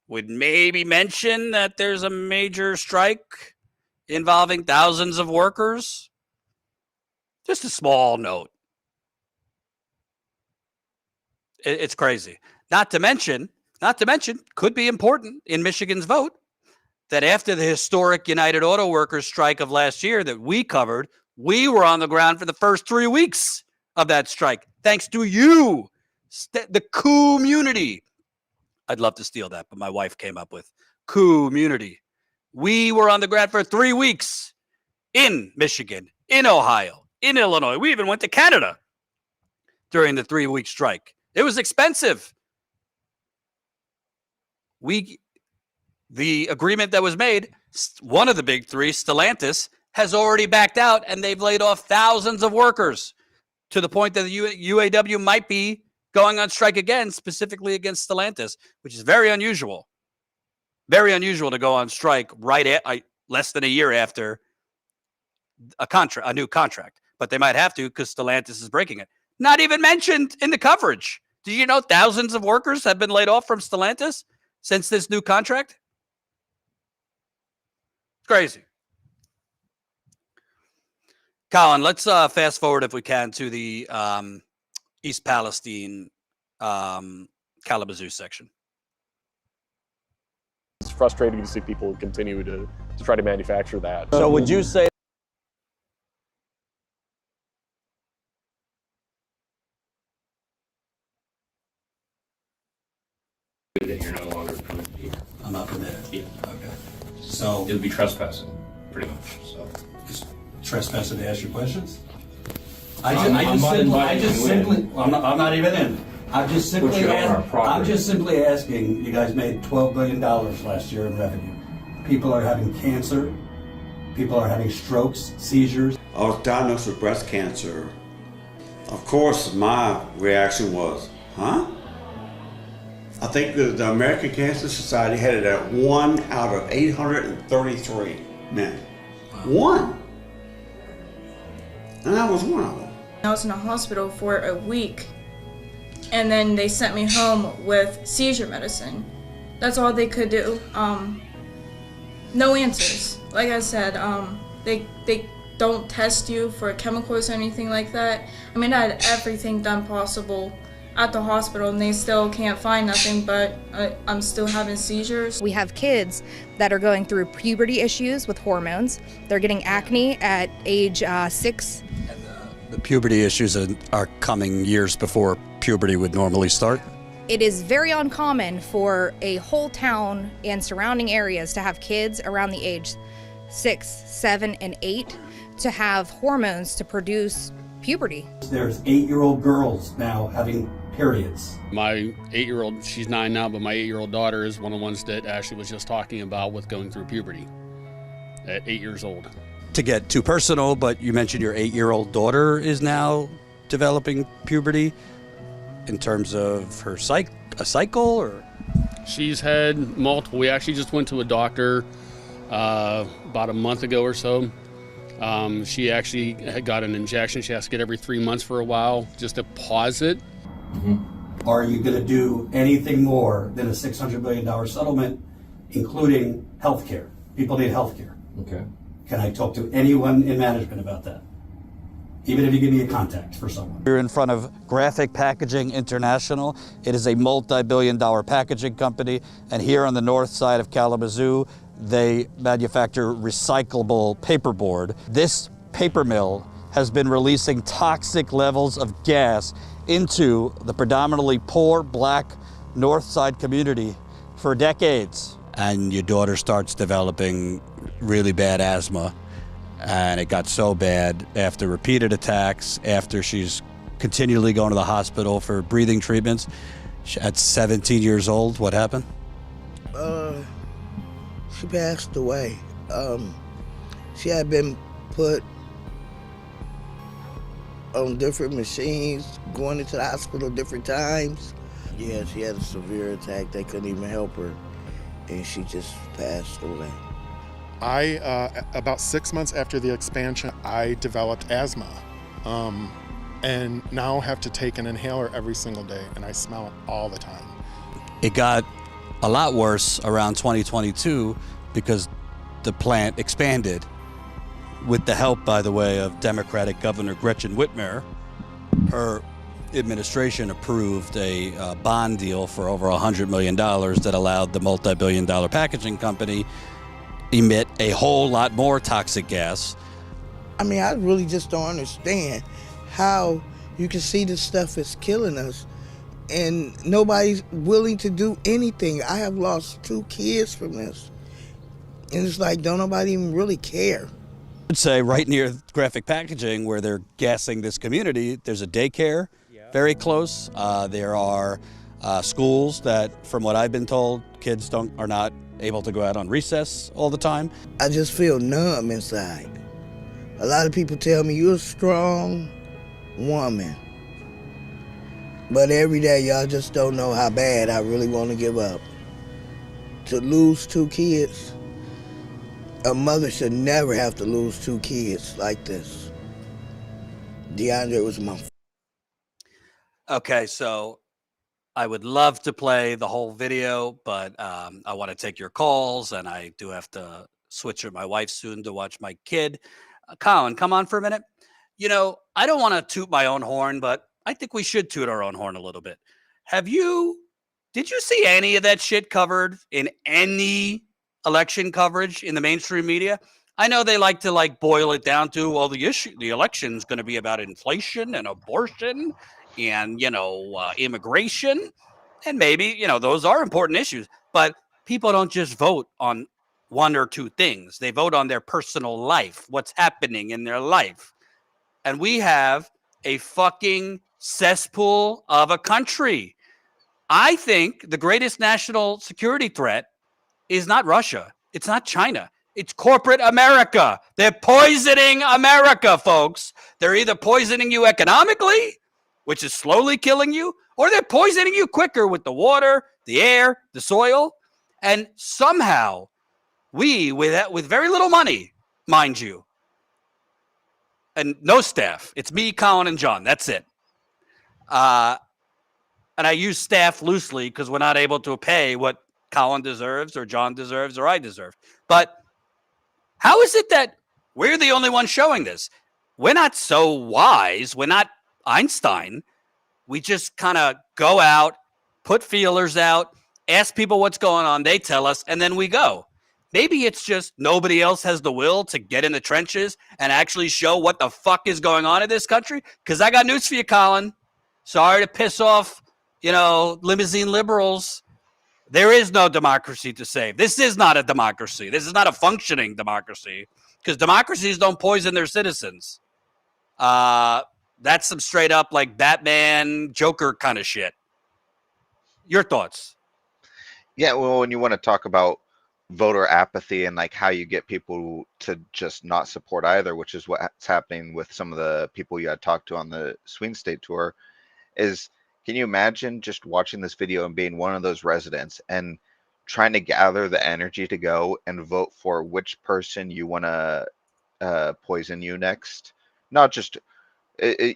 would maybe mention that there's a major strike involving thousands of workers. Just a small note. It's crazy. Not to mention, could be important in Michigan's vote, that after the historic United Auto Workers strike of last year that we covered, we were on the ground for the first 3 weeks of that strike, thanks to you, the community. I'd love to steal that, but my wife came up with community. We were on the ground for 3 weeks in Michigan, in Ohio, in Illinois. We even went to Canada during the 3-week strike. It was expensive. The agreement that was made, one of the big three, Stellantis, has already backed out, and they've laid off thousands of workers to the point that the UAW might be going on strike again, specifically against Stellantis, which is very unusual. Very unusual to go on strike less than a year after a new contract. But they might have to because Stellantis is breaking it. Not even mentioned in the coverage. Did you know thousands of workers have been laid off from Stellantis since this new contract? It's crazy. Colin, let's fast forward if we can to the East Palestine Kalamazoo section. It's frustrating to see people continue to try to manufacture that. So would you say that you're no longer permitted here? I'm not permitted. Yeah. Okay. So It would be trespassing, pretty much. So just trespassing to ask you questions? I'm not even in. I'm just simply asking. You guys made $12 billion last year in revenue. People are having cancer. People are having strokes, seizures. I was diagnosed with breast cancer. Of course, my reaction was, huh? I think the American Cancer Society had it at 1 out of 833 men. Wow. 1. And I was one of them. I was in a hospital for a week, and then they sent me home with seizure medicine. That's all they could do. No answers. Like I said, they don't test you for chemicals or anything like that. I mean, I had everything done possible at the hospital, and they still can't find nothing, but I'm still having seizures. We have kids that are going through puberty issues with hormones. They're getting acne at age 6. The puberty issues are coming years before puberty would normally start. It is very uncommon for a whole town and surrounding areas to have kids around the age 6, 7, and 8 to have hormones to produce puberty. There's 8-year-old girls now having periods. My 8-year-old, she's 9 now, but my 8-year-old daughter is one of the ones that Ashley was just talking about with going through puberty at 8 years old. To get too personal, but you mentioned your 8-year-old daughter is now developing puberty in terms of her a cycle, or? She's had multiple. We actually just went to a doctor about a month ago or so. She actually had got an injection she has to get every 3 months for a while just to pause it. Mm-hmm. Are you going to do anything more than a $600 billion settlement, including health care? People need health care. Okay. Can I talk to anyone in management about that? Even if you give me a contact for someone. We're in front of Graphic Packaging International. It is a multi-billion-dollar packaging company, and here on the north side of Kalamazoo, they manufacture recyclable paperboard. This paper mill has been releasing toxic levels of gas into the predominantly poor black north side community for decades. And your daughter starts developing really bad asthma. And it got so bad after repeated attacks, after she's continually going to the hospital for breathing treatments. At 17 years old, what happened? She passed away. She had been put on different machines, going into the hospital different times. Yeah, she had a severe attack. They couldn't even help her, and she just passed away. About 6 months after the expansion, I developed asthma. and now have to take an inhaler every single day, and I smell it all the time. It got a lot worse around 2022 because the plant expanded with the help, by the way, of Democratic Governor Gretchen Whitmer. Her administration approved a bond deal for over $100 million that allowed the multi-billion-dollar packaging company emit a whole lot more toxic gas. I mean, I really just don't understand how you can see this stuff is killing us and nobody's willing to do anything. I have lost 2 kids from this. And it's like, don't nobody even really care. I'd say right near Graphic Packaging, where they're gassing this community, there's a daycare very close. There are schools that, from what I've been told, kids are not able to go out on recess all the time. I just feel numb inside. A lot of people tell me you're a strong woman. But every day y'all just don't know how bad I really want to give up. To lose 2 kids, a mother should never have to lose 2 kids like this. DeAndre was my... Okay, so I would love to play the whole video, but I want to take your calls, and I do have to switch with my wife soon to watch my kid. Colin, come on for a minute. You know, I don't want to toot my own horn, but I think we should toot our own horn a little bit. Did you see any of that shit covered in any election coverage in the mainstream media? I know they like to boil it down to, well, the election's going to be about inflation and abortion and, immigration. And maybe, those are important issues, but people don't just vote on 1 or 2 things. They vote on their personal life, what's happening in their life. And we have a fucking cesspool of a country. I think the greatest national security threat is not Russia. It's not China. It's corporate America. They're poisoning America, folks. They're either poisoning you economically, which is slowly killing you, or they're poisoning you quicker with the water, the air, the soil. And somehow we, with very little money, mind you, and no staff. It's me, Colin, and John. That's it. And I use staff loosely because we're not able to pay what Colin deserves or John deserves or I deserve. But how is it that we're the only ones showing this? We're not so wise. We're not Einstein. We just kind of go out, put feelers out, ask people what's going on. They tell us, and then we go. Maybe it's just nobody else has the will to get in the trenches and actually show what the fuck is going on in this country. Because I got news for you, Colin. Sorry to piss off, limousine liberals. There is no democracy to save. This is not a democracy. This is not a functioning democracy because democracies don't poison their citizens. That's some straight up Batman, Joker kind of shit. Your thoughts? Yeah, well, when you want to talk about voter apathy and how you get people to just not support either, which is what's happening with some of the people you had talked to on the swing state tour, is can you imagine just watching this video and being one of those residents and trying to gather the energy to go and vote for which person you want to poison you next? Not just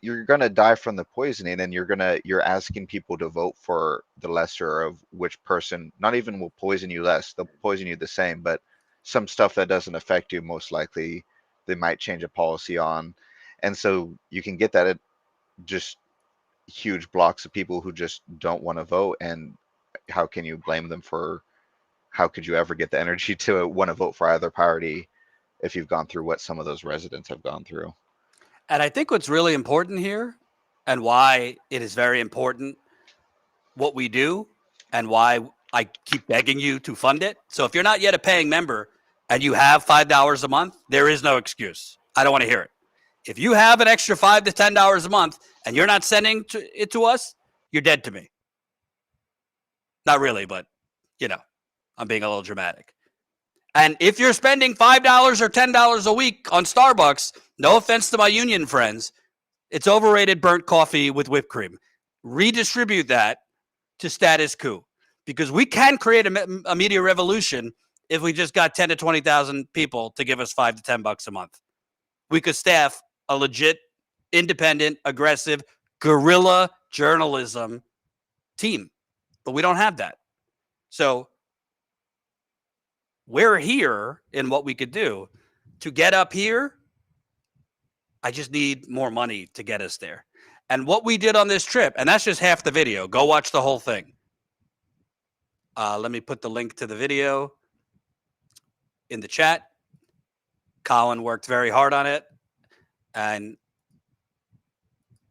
you're gonna die from the poisoning, and you're asking people to vote for the lesser of which person. Not even will poison you less; they'll poison you the same. But some stuff that doesn't affect you, most likely, they might change a policy on, and so you can get that at just huge blocks of people who just don't want to vote. And how can you blame them for? How could you ever get the energy to want to vote for either party if you've gone through what some of those residents have gone through? And I think what's really important here and why it is very important what we do and why I keep begging you to fund it. So if you're not yet a paying member and you have $5 a month, there is no excuse. I don't want to hear it. If you have an extra $5 to $10 a month and you're not sending it to us, you're dead to me. Not really, but I'm being a little dramatic. And if you're spending $5 or $10 a week on Starbucks, no offense to my union friends, it's overrated burnt coffee with whipped cream. Redistribute that to Status Coup, because we can create a media revolution if we just got 10 to 20,000 people to give us $5 to $10 a month. We could staff a legit independent, aggressive, guerrilla journalism team. But we don't have that. So we're here in what we could do. To get up here, I just need more money to get us there. And what we did on this trip, and that's just half the video. Go watch the whole thing. Let me put the link to the video in the chat. Colin worked very hard on it and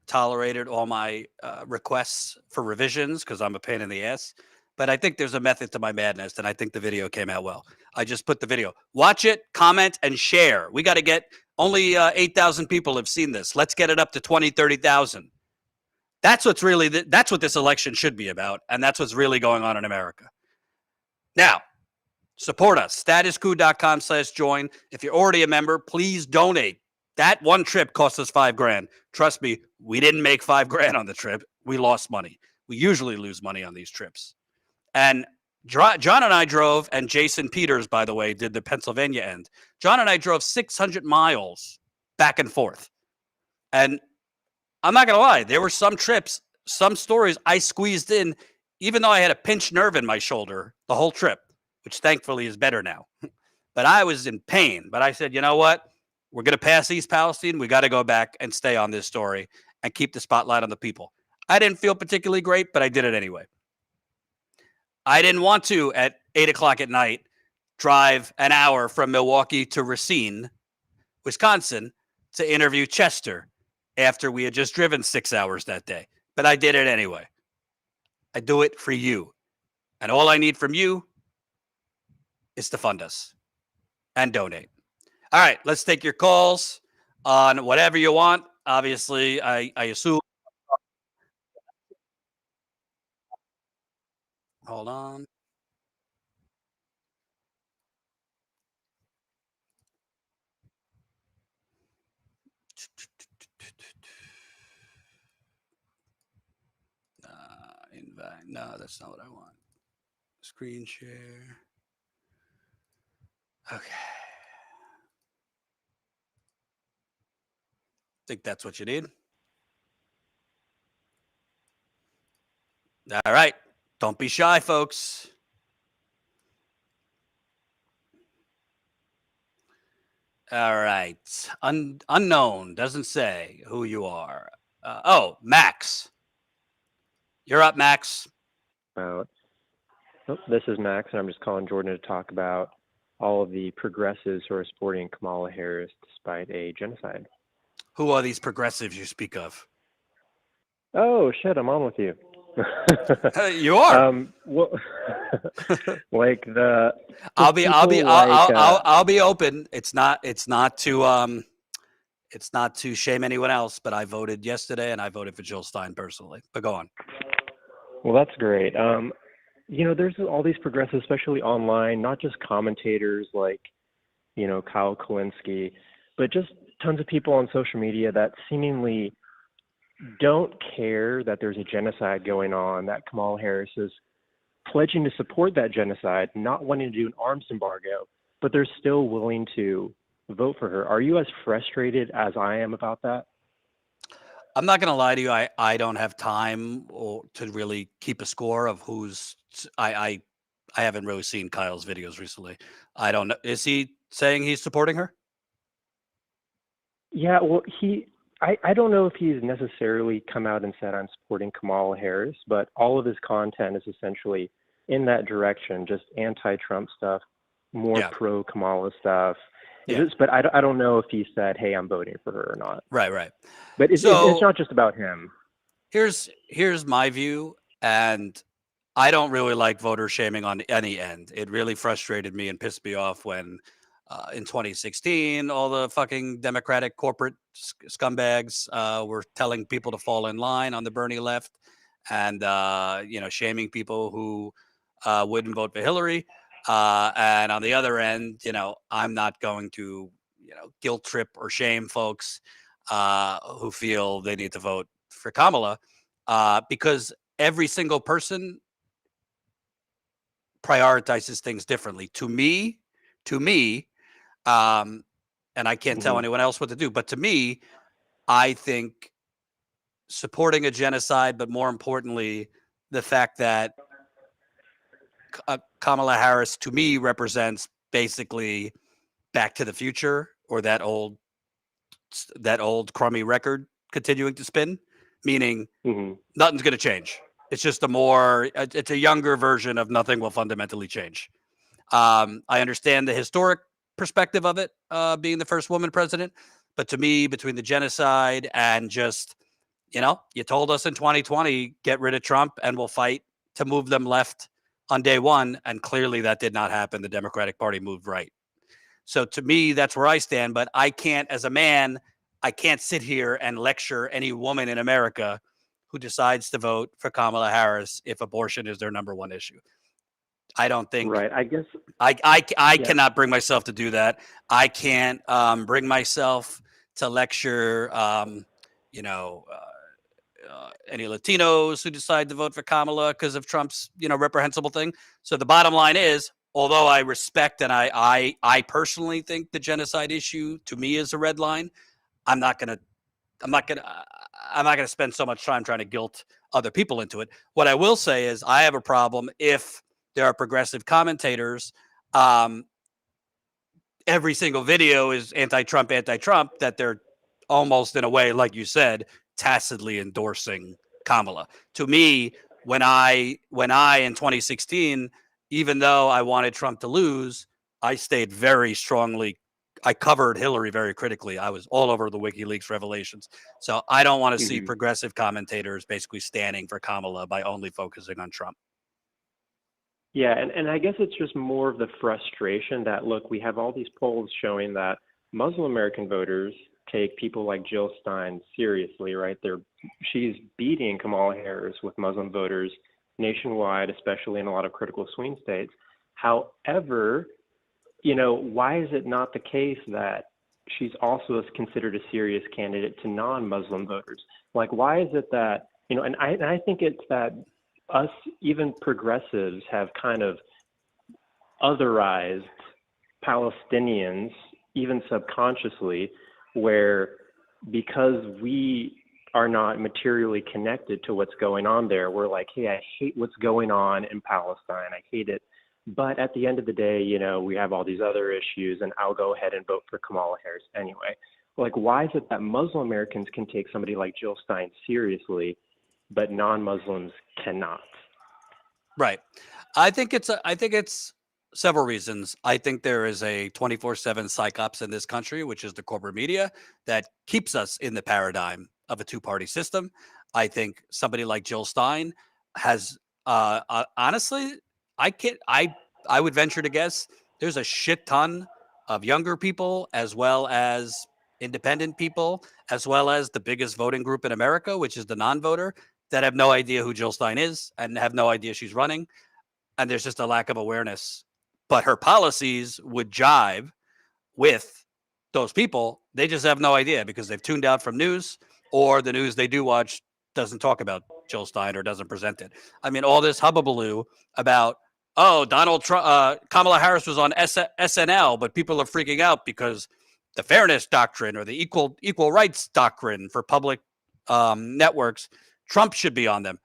tolerated all my requests for revisions because I'm a pain in the ass. But I think there's a method to my madness, and I think the video came out well. I just put the video. Watch it, comment, and share. We got to get only 8,000 people have seen this. Let's get it up to 20, 30,000. That's what's really that's what this election should be about, and that's what's really going on in America. Now, support us. StatusCoup.com/join. If you're already a member, please donate. That one trip cost us $5,000. Trust me, we didn't make $5,000 on the trip. We lost money. We usually lose money on these trips. And John and I drove, and Jason Peters, by the way, did the Pennsylvania end. John and I drove 600 miles back and forth. And I'm not going to lie, there were some trips, some stories I squeezed in, even though I had a pinched nerve in my shoulder the whole trip, which thankfully is better now. But I was in pain. But I said, you know what? We're going to pass East Palestine. We got to go back and stay on this story and keep the spotlight on the people. I didn't feel particularly great, but I did it anyway. I didn't want to, at 8 o'clock at night, drive an hour from Milwaukee to Racine, Wisconsin, to interview Chester after we had just driven 6 hours that day. But I did it anyway. I do it for you. And all I need from you is to fund us and donate. All right, let's take your calls on whatever you want. Obviously, I assume. Hold on. Invite. No, that's not what I want. Screen share. Okay. Think that's what you need. All right. Don't be shy, folks. All right. Unknown doesn't say who you are. Max. You're up, Max. This is Max, and I'm just calling Jordan to talk about all of the progressives who are supporting Kamala Harris despite a genocide. Who are these progressives you speak of? Oh shit, I'm on with you. You are. Well, like the. I'll be open. It's not to shame anyone else, but I voted yesterday and I voted for Jill Stein personally. But go on. Well, that's great. There's all these progressives, especially online, not just commentators like, Kyle Kulinski, but just tons of people on social media that seemingly don't care that there's a genocide going on, that Kamala Harris is pledging to support that genocide, not wanting to do an arms embargo, but they're still willing to vote for her. Are you as frustrated as I am about that? I'm not going to lie to you. I don't have time to really keep a score of who's. I haven't really seen Kyle's videos recently. I don't know. Is he saying he's supporting her? Yeah, well, I don't know if he's necessarily come out and said I'm supporting Kamala Harris, but all of his content is essentially in that direction, just anti-Trump stuff, more pro-Kamala stuff. Yeah. But I don't know if he said, hey, I'm voting for her or not. Right. But it's not just about him. Here's my view, and I don't really like voter shaming on any end. It really frustrated me and pissed me off when in 2016, all the fucking Democratic corporate scumbags were telling people to fall in line on the Bernie left and, shaming people who wouldn't vote for Hillary. And on the other end, I'm not going to, guilt trip or shame folks who feel they need to vote for Kamala because every single person prioritizes things differently. To me, and I can't tell anyone else what to do, but to me, I think supporting a genocide, but more importantly, the fact that Kamala Harris, to me, represents basically Back to the Future, or that old crummy record continuing to spin, meaning nothing's going to change. It's just it's a younger version of nothing will fundamentally change. I understand the historic perspective of it, being the first woman president, but to me, between the genocide and just, you told us in 2020, get rid of Trump and we'll fight to move them left on day one. And clearly that did not happen. The Democratic Party moved right. So to me, that's where I stand. But I can't, as a man, I can't sit here and lecture any woman in America who decides to vote for Kamala Harris if abortion is their number one issue. I don't think. Right. I guess I cannot bring myself to do that. I can't bring myself to lecture, any Latinos who decide to vote for Kamala because of Trump's, reprehensible thing. So the bottom line is, although I respect and I personally think the genocide issue to me is a red line, I'm not gonna spend so much time trying to guilt other people into it. What I will say is I have a problem if there are progressive commentators. Every single video is anti-Trump, that they're almost in a way, like you said, tacitly endorsing Kamala. To me, when I in 2016, even though I wanted Trump to lose, I stayed very strongly. I covered Hillary very critically. I was all over the WikiLeaks revelations. So I don't want to see progressive commentators basically standing for Kamala by only focusing on Trump. Yeah, and I guess it's just more of the frustration that, look, we have all these polls showing that Muslim American voters take people like Jill Stein seriously, right? She's beating Kamala Harris with Muslim voters nationwide, especially in a lot of critical swing states. However, why is it not the case that she's also considered a serious candidate to non-Muslim voters? Like, why is it that, and I think it's that us, even progressives, have kind of otherized Palestinians, even subconsciously, where because we are not materially connected to what's going on there, we're like, hey, I hate what's going on in Palestine. I hate it. But at the end of the day, we have all these other issues, and I'll go ahead and vote for Kamala Harris anyway. Like, why is it that Muslim Americans can take somebody like Jill Stein seriously, but non-Muslims cannot? Right. I think it's several reasons. I think there is a 24/7 psychops in this country, which is the corporate media, that keeps us in the paradigm of a two-party system. I think somebody like Jill Stein has, honestly, I would venture to guess there's a shit ton of younger people, as well as independent people, as well as the biggest voting group in America, which is the non-voter, that have no idea who Jill Stein is and have no idea she's running. And there's just a lack of awareness. But her policies would jive with those people. They just have no idea because they've tuned out from news, or the news they do watch doesn't talk about Jill Stein or doesn't present it. I mean, all this hubbubaloo about, Donald Trump, Kamala Harris was on SNL, but people are freaking out because the fairness doctrine or the equal rights doctrine for public networks, Trump should be on them.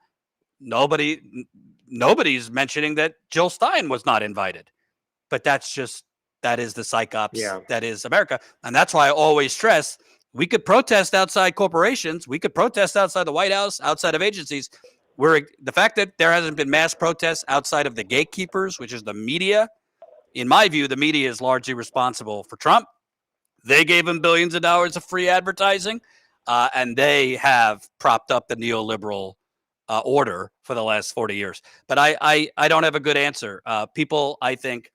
Nobody's mentioning that Jill Stein was not invited. But that is the psychops. That is America. And that's why I always stress, we could protest outside corporations. We could protest outside the White House, outside of agencies. The fact that there hasn't been mass protests outside of the gatekeepers, which is the media. In my view, the media is largely responsible for Trump. They gave him billions of dollars of free advertising, and they have propped up the neoliberal order for the last 40 years. But I don't have a good answer. People, I think,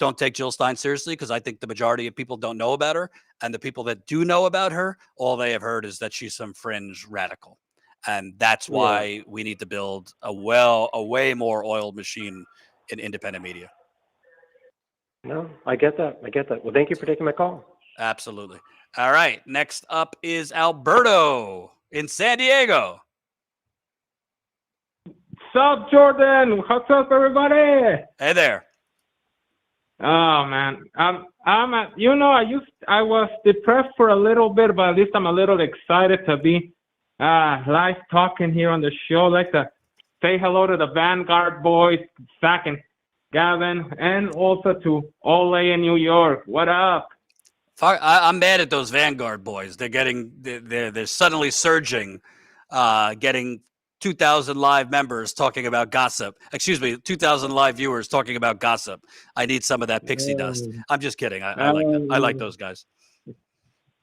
don't take Jill Stein seriously because I think the majority of people don't know about her. And the people that do know about her, all they have heard is that she's some fringe radical. And that's why we need to build a way more oiled machine in independent media. No, I get that. Well, thank you for taking my call. Absolutely. All right. Next up is Alberto in San Diego. What's up, Jordan? What's up, everybody? Hey there. Oh man, I was depressed for a little bit, but at least I'm a little excited to be live talking here on the show. I'd like to say hello to the Vanguard boys, Zach and Gavin, and also to Ole in New York. What up? I'm mad at those Vanguard boys. They're suddenly surging, getting 2,000 live members talking about gossip. Excuse me, 2,000 live viewers talking about gossip. I need some of that pixie dust. I'm just kidding. I like that. I like those guys.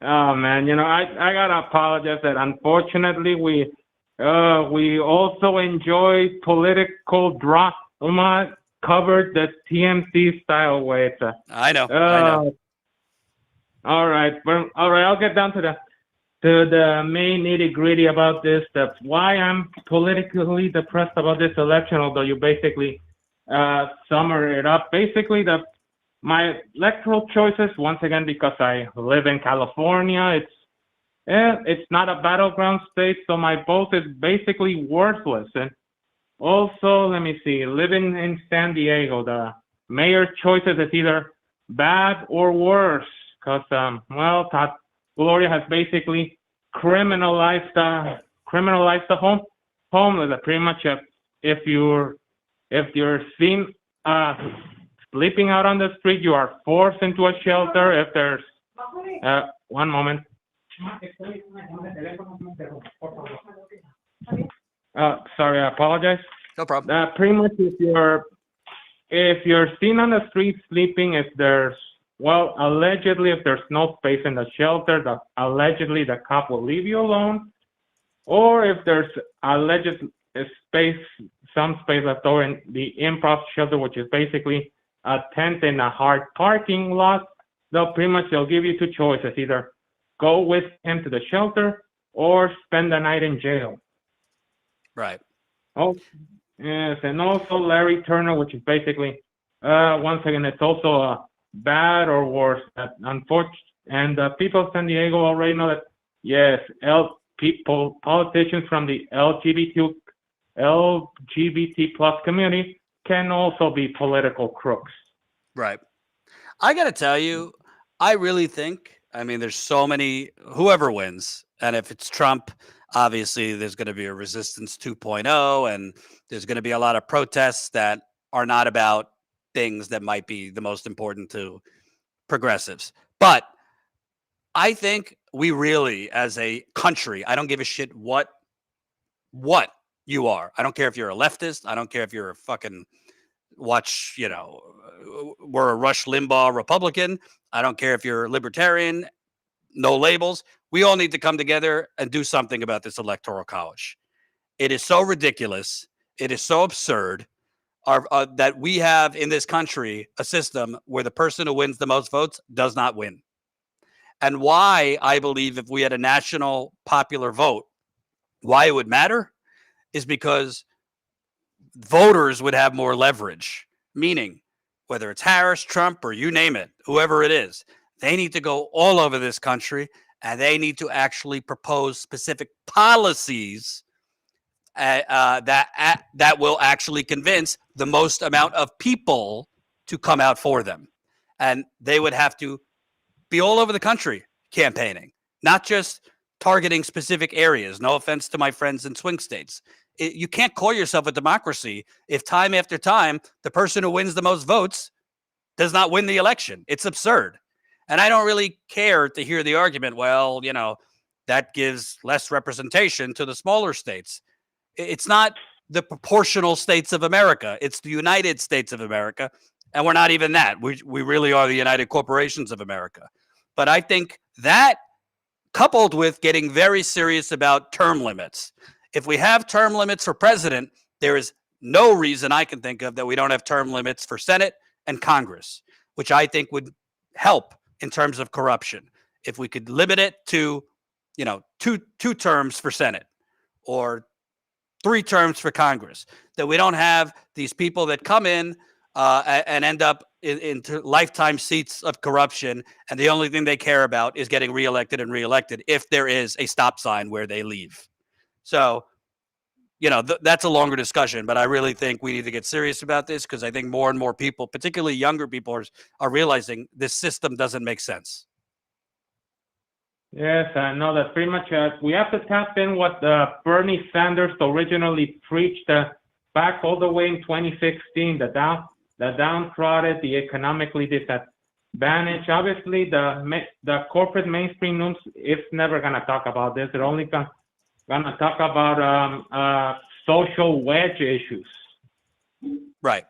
Oh man, I gotta apologize that unfortunately we also enjoy political drama covered the TMC style way. I know. All right. I'll get down to the main nitty gritty about this. That's why I'm politically depressed about this election. Although you basically summer it up. Basically, my electoral choices once again because I live in California. It's not a battleground state, so my vote is basically worthless. And also, let me see. Living in San Diego, the mayor choices is either bad or worse. Because, Gloria has basically criminalized the homeless. Pretty much, if you're seen sleeping out on the street, you are forced into a shelter. If there's one moment. Sorry, I apologize. No problem. Pretty much, if you're seen on the street sleeping, allegedly, if there's no space in the shelter, allegedly the cop will leave you alone. Or if there's alleged some space left over in the improv shelter, which is basically a tent in a hard parking lot, they'll give you two choices: either go with him to the shelter or spend the night in jail. Right. Oh, yes, and also Larry Turner, which is basically, once again, it's also a bad or worse. Unfortunately, and the people of San Diego already know that, yes, politicians from the LGBT plus community can also be political crooks. Right. I got to tell you, I really think, there's so many, whoever wins, and if it's Trump, obviously there's going to be a resistance 2.0, and there's going to be a lot of protests that are not about things that might be the most important to progressives. But I think we really, as a country, I don't give a shit what you are. I don't care if you're a leftist. I don't care if you're a fucking we're a Rush Limbaugh Republican. I don't care if you're a libertarian, no labels. We all need to come together and do something about this electoral college. It is so ridiculous. It is so absurd. That we have in this country a system where the person who wins the most votes does not win. And why I believe if we had a national popular vote, why it would matter is because voters would have more leverage, meaning whether it's Harris, Trump, or you name it, whoever it is, they need to go all over this country and they need to actually propose specific policies that will actually convince the most amount of people to come out for them. And they would have to be all over the country campaigning, not just targeting specific areas. No offense to my friends in swing states. You can't call yourself a democracy if time after time, the person who wins the most votes does not win the election. It's absurd. And I don't really care to hear the argument, that gives less representation to the smaller states. It's not the proportional states of America. It's the United States of America. And we're not even that. We really are the United Corporations of America. But I think that coupled with getting very serious about term limits. If we have term limits for president, there is no reason I can think of that we don't have term limits for Senate and Congress, which I think would help in terms of corruption. If we could limit it to, two terms for Senate or 3 terms for Congress, that we don't have these people that come in and end up into lifetime seats of corruption, and the only thing they care about is getting reelected and reelected if there is a stop sign where they leave. So that's a longer discussion, but I really think we need to get serious about this because I think more and more people, particularly younger people, are realizing this system doesn't make sense. Yes, I know that pretty much we have to tap in what Bernie Sanders originally preached back all the way in 2016, the downtrodden, the economically disadvantaged. Obviously, the corporate mainstream news is never going to talk about this. They're only going to talk about social wedge issues. Right.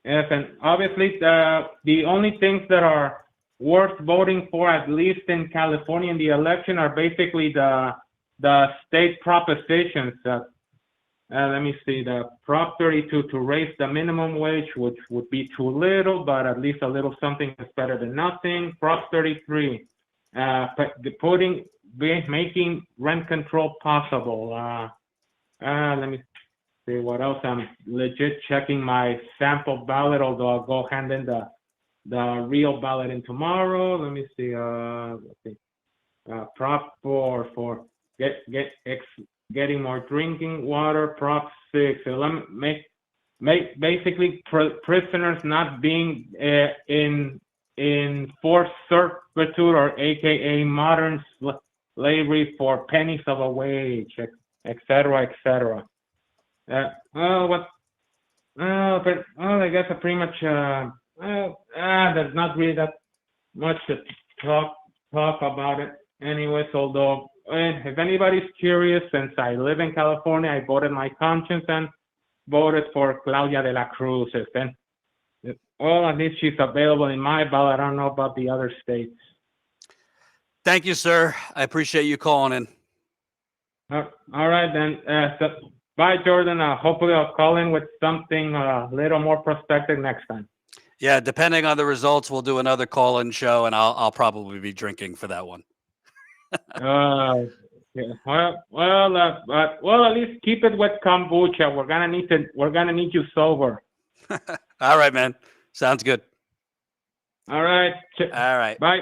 Yes, and obviously the only things that are worth voting for, at least in California in the election, are basically the state propositions. Let me see, the Prop 32 to raise the minimum wage, which would be too little, but at least a little something is better than nothing. Prop 33, making rent control possible. Let me see what else. I'm legit checking my sample ballot, although I'll go hand in the real ballot in tomorrow. Let me see. Prop 4 for getting more drinking water. Prop 6. So let me make basically prisoners not being in forced servitude, or AKA modern slavery, for pennies of a wage, etc., etc. I guess I pretty much. There's not really that much to talk about it anyways, although if anybody's curious, since I live in California, I voted my conscience and voted for Claudia de la Cruz. Well, at least she's available in my ballot. I don't know about the other states. Thank you, sir. I appreciate you calling in. All right, then. So, bye, Jordan. Hopefully I'll call in with something a little more prospective next time. Yeah, depending on the results, we'll do another call-in show, and I'll probably be drinking for that one. Yeah. Well, at least keep it with kombucha. We're gonna need you sober. All right, man. Sounds good. All right. All right. Bye.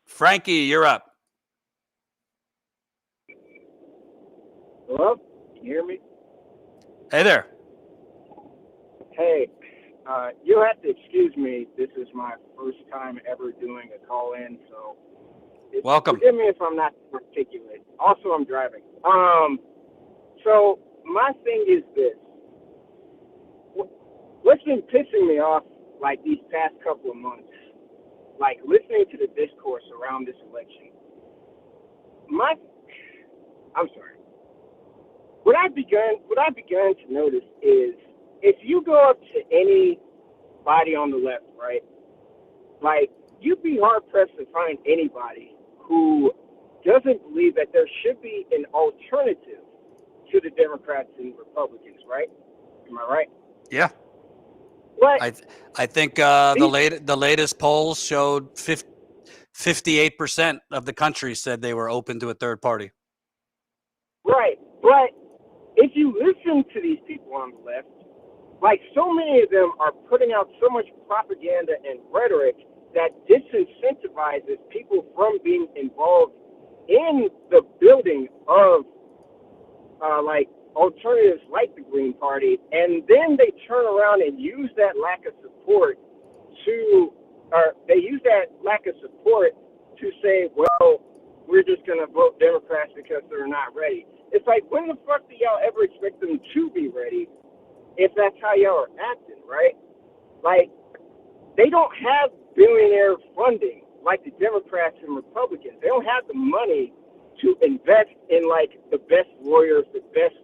Frankie, you're up. Hello? Can you hear me? Hey there. Hey, you have to excuse me. This is my first time ever doing a call-in, so welcome. Forgive me if I'm not articulate. Also, I'm driving. So my thing is this. What's been pissing me off, like, these past couple of months, like, listening to the discourse around this election, I'm sorry. What I've begun to notice is, if you go up to anybody on the left, right, like, you'd be hard-pressed to find anybody who doesn't believe that there should be an alternative to the Democrats and Republicans, right? Am I right? Yeah. What? I think the latest polls showed 58% of the country said they were open to a third party. Right, but if you listen to these people on the left, like, so many of them are putting out so much propaganda and rhetoric that disincentivizes people from being involved in the building of like alternatives like the Green Party, and then they turn around and use that lack of support to say, well, we're just going to vote Democrats because they're not ready. It's like, when the fuck do y'all ever expect them to be ready if that's how y'all are acting, right? Like, they don't have billionaire funding like the Democrats and Republicans. They don't have the money to invest in, like, the best lawyers, the best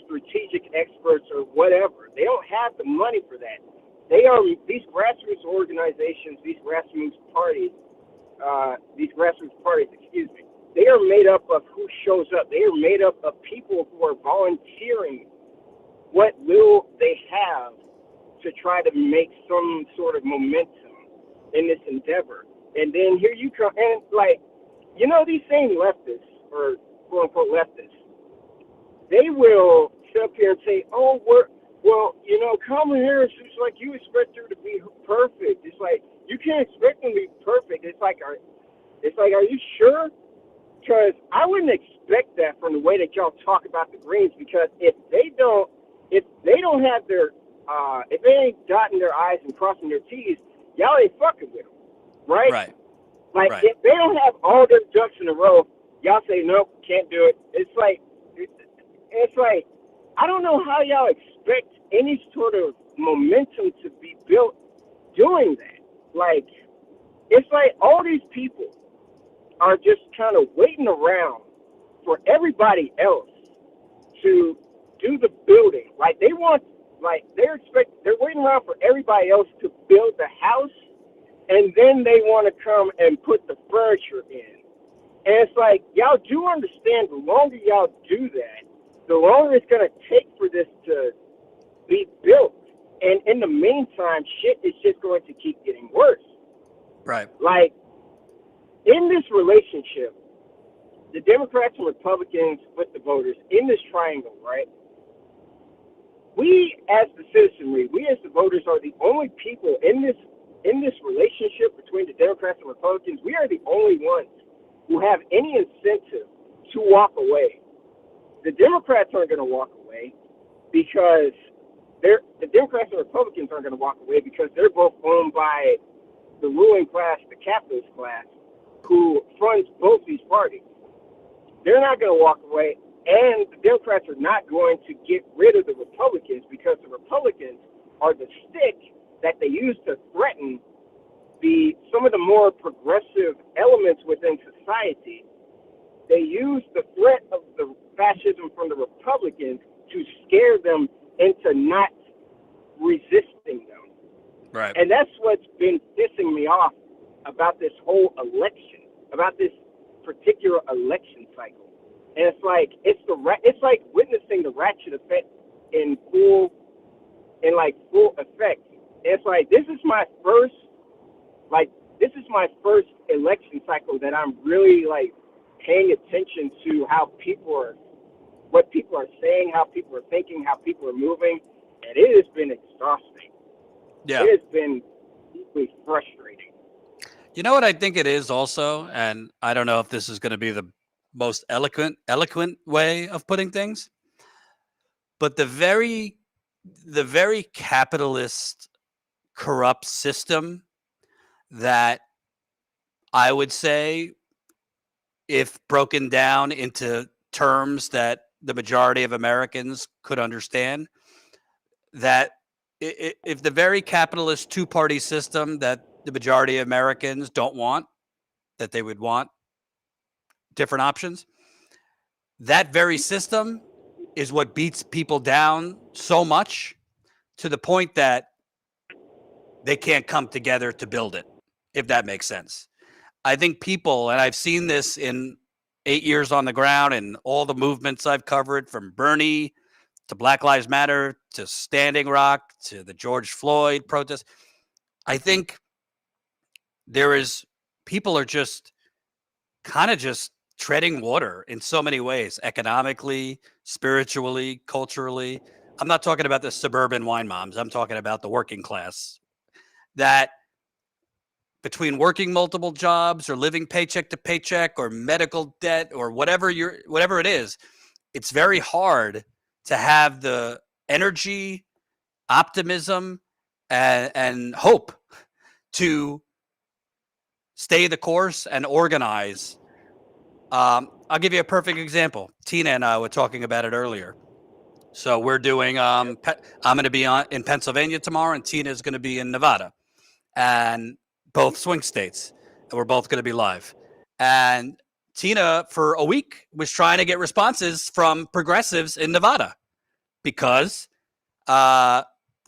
strategic experts or whatever. They don't have the money for that. These grassroots organizations, these grassroots parties, they are made up of who shows up. They are made up of people who are volunteering what little they have to try to make some sort of momentum in this endeavor. And then here you come, and, like, you know, these same leftists, or quote-unquote leftists, they will sit up here and say, oh, well, you know, Kamala Harris, it's like you expect her to be perfect. It's like, you can't expect them to be perfect. It's like, are you sure because I wouldn't expect that from the way that y'all talk about the Greens. Because if they don't have their, if they ain't dotting their I's and crossing their T's, y'all ain't fucking with them, right? Right. Like Right. if they don't have all their ducks in a row, y'all say nope, can't do it. It's like I don't know how y'all expect any sort of momentum to be built doing that. Like it's like all these people are just kind of waiting around for everybody else to do the building. Like they're waiting around for everybody else to build the house, and then they want to come and put the furniture in. And it's like, y'all do understand the longer y'all do that, the longer it's going to take for this to be built. And in the meantime, shit is just going to keep getting worse. Right. Like, in this relationship, the Democrats and Republicans with the voters in this triangle, right? We as the citizenry, we as the voters are the only people in this relationship between the Democrats and Republicans. We are the only ones who have any incentive to walk away. The Democrats aren't going to walk away because the Democrats and Republicans aren't going to walk away because they're both owned by the ruling class, the capitalist class, who funds both these parties. They're not going to walk away, and the Democrats are not going to get rid of the Republicans because the Republicans are the stick that they use to threaten some of the more progressive elements within society. They use the threat of the fascism from the Republicans to scare them into not resisting them. Right. And that's what's been pissing me off about this whole election, about this particular election cycle. And it's like it's like witnessing the ratchet effect in full effect. And it's like this is my first election cycle that I'm really like paying attention to what people are saying, how people are thinking, how people are moving, and it has been exhausting. Yeah. It has been deeply frustrating. You know what I think it is also, and I don't know if this is going to be the most eloquent way of putting things, but the very capitalist, corrupt system that I would say, if broken down into terms that the majority of Americans could understand, that if the very capitalist two-party system that the majority of Americans don't want, that they would want different options, that very system is what beats people down so much to the point that they can't come together to build it, if that makes sense. I think people, and I've seen this in 8 years on the ground and all the movements I've covered, from Bernie to Black Lives Matter to Standing Rock to the George Floyd protest. I think people are just kind of just treading water in so many ways, economically, spiritually, culturally. I'm not talking about the suburban wine moms. I'm talking about the working class, that between working multiple jobs or living paycheck to paycheck or medical debt or whatever it is, it's very hard to have the energy, optimism, and hope to stay the course and organize. I'll give you a perfect example. Tina and I were talking about it earlier. So we're doing, I'm going to be in Pennsylvania tomorrow, and Tina is going to be in Nevada, and both swing states. And we're both going to be live. And Tina, for a week, was trying to get responses from progressives in Nevada because, you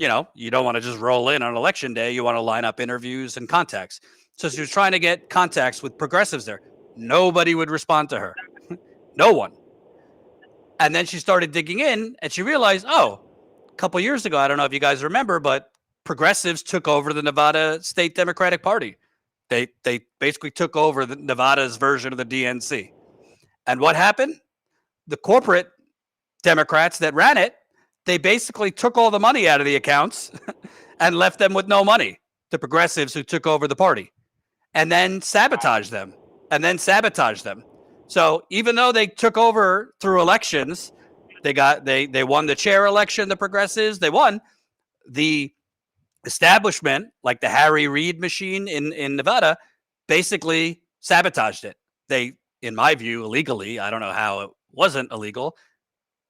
don't want to just roll in on election day. You want to line up interviews and contacts. So she was trying to get contacts with progressives there. Nobody would respond to her. No one. And then she started digging in, and she realized, a couple years ago, I don't know if you guys remember, but progressives took over the Nevada State Democratic Party. They basically took over Nevada's version of the DNC. And what happened? The corporate Democrats that ran it, they basically took all the money out of the accounts and left them with no money. The progressives who took over the party, and then sabotaged them. So even though they took over through elections, they won the chair election, the progressives, they won. The establishment, like the Harry Reid machine in Nevada, basically sabotaged it. They, in my view, illegally, I don't know how it wasn't illegal,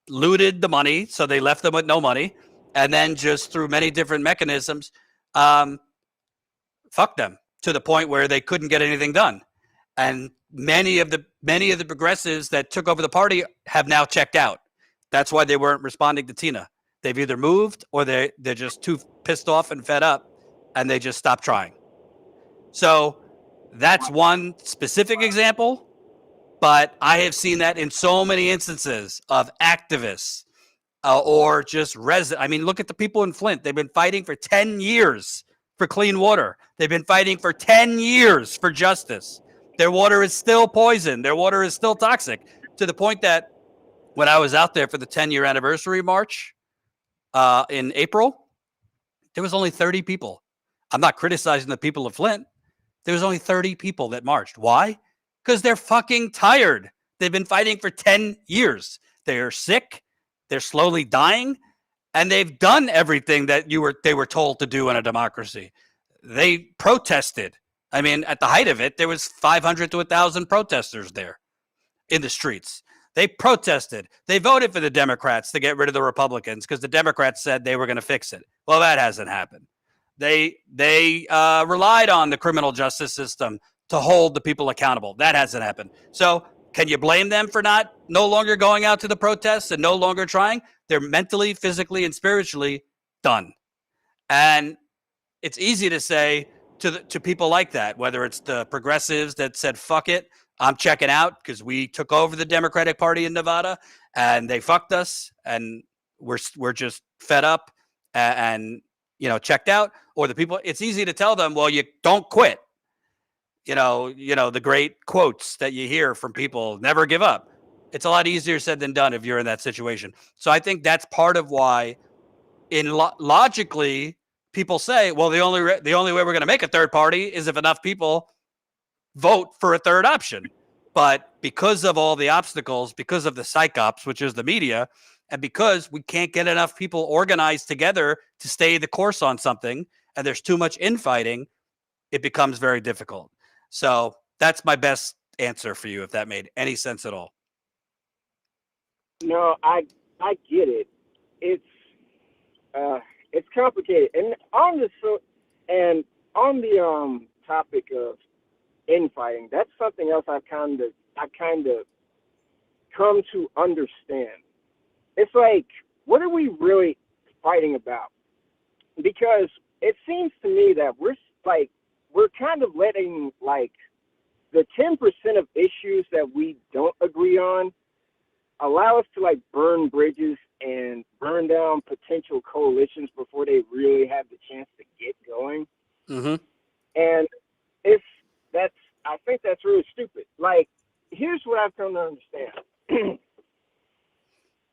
looted the money, so they left them with no money, and then just through many different mechanisms, fucked them to the point where they couldn't get anything done. And many of the progressives that took over the party have now checked out. That's why they weren't responding to Tina. They've either moved or they're just too pissed off and fed up, and they just stopped trying. So that's one specific example, but I have seen that in so many instances of activists or just residents. I mean, look at the people in Flint. They've been fighting for 10 years for clean water. They've been fighting for 10 years for justice. Their water is still poison. Their water is still toxic, to the point that when I was out there for the 10-year anniversary march in April, there was only 30 people. I'm not criticizing the people of Flint. There was only 30 people that marched. Why? Because they're fucking tired. They've been fighting for 10 years. They're sick. They're slowly dying. And they've done everything that they were told to do in a democracy. They protested. I mean, at the height of it, there was 500 to 1,000 protesters there in the streets. They protested. They voted for the Democrats to get rid of the Republicans because the Democrats said they were going to fix it. Well, that hasn't happened. They relied on the criminal justice system to hold the people accountable. That hasn't happened. So can you blame them for no longer going out to the protests and no longer trying? They're mentally, physically, and spiritually done. And it's easy to say to people like that, whether it's the progressives that said, fuck it, I'm checking out because we took over the Democratic Party in Nevada and they fucked us and we're just fed up and checked out. Or the people, it's easy to tell them, well, you don't quit. You know, the great quotes that you hear from people, never give up. It's a lot easier said than done if you're in that situation. So I think that's part of why logically people say, well, the only way we're going to make a third party is if enough people vote for a third option. But because of all the obstacles, because of the psychops, which is the media, and because we can't get enough people organized together to stay the course on something, and there's too much infighting, it becomes very difficult. So that's my best answer for you, if that made any sense at all. No, I get it. It's complicated. And on the topic of infighting, that's something else I kind of come to understand. It's like, what are we really fighting about? Because it seems to me that we're kind of letting like the 10% of issues that we don't agree on allow us to like burn bridges and burn down potential coalitions before they really have the chance to get going. Mm-hmm. And I think that's really stupid. Like, here's what I've come to understand.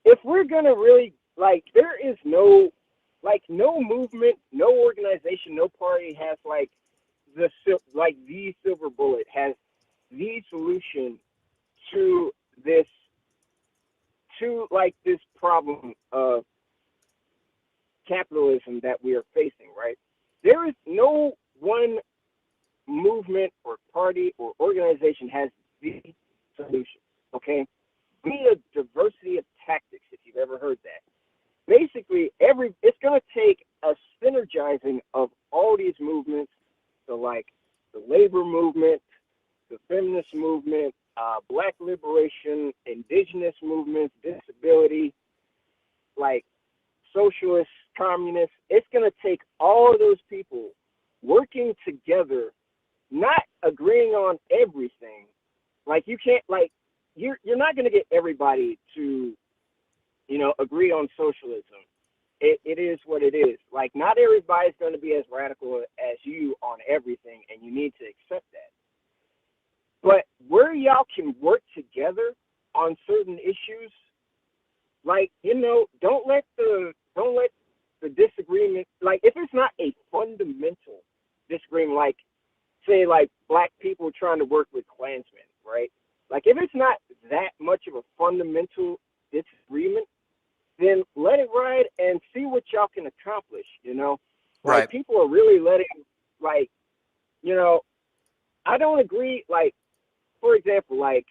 If we're gonna really, like, there is no movement, no organization, no party has the silver bullet, has the solution to this problem of capitalism that we are facing, right? There is no one movement or party or organization has the solution, okay? We need a diversity of tactics, if you've ever heard that. Basically, it's going to take a synergizing of all these movements, so like the labor movement, the feminist movement, black liberation, indigenous movements, disability, like socialists, communists. It's going to take all of those people working together, not agreeing on everything. Like, you can't, like, you're not going to get everybody to, agree on socialism. It is what it is. Like, not everybody's going to be as radical as you on everything, and you need to accept that. But where y'all can work together on certain issues, like, don't let the disagreement, like, if it's not a fundamental disagreement, like, say, like, black people trying to work with Klansmen, right? Like, if it's not that much of a fundamental disagreement, then let it ride and see what y'all can accomplish, you know? Like, Right. people are really letting, like, you know, I don't agree, like, for example, like,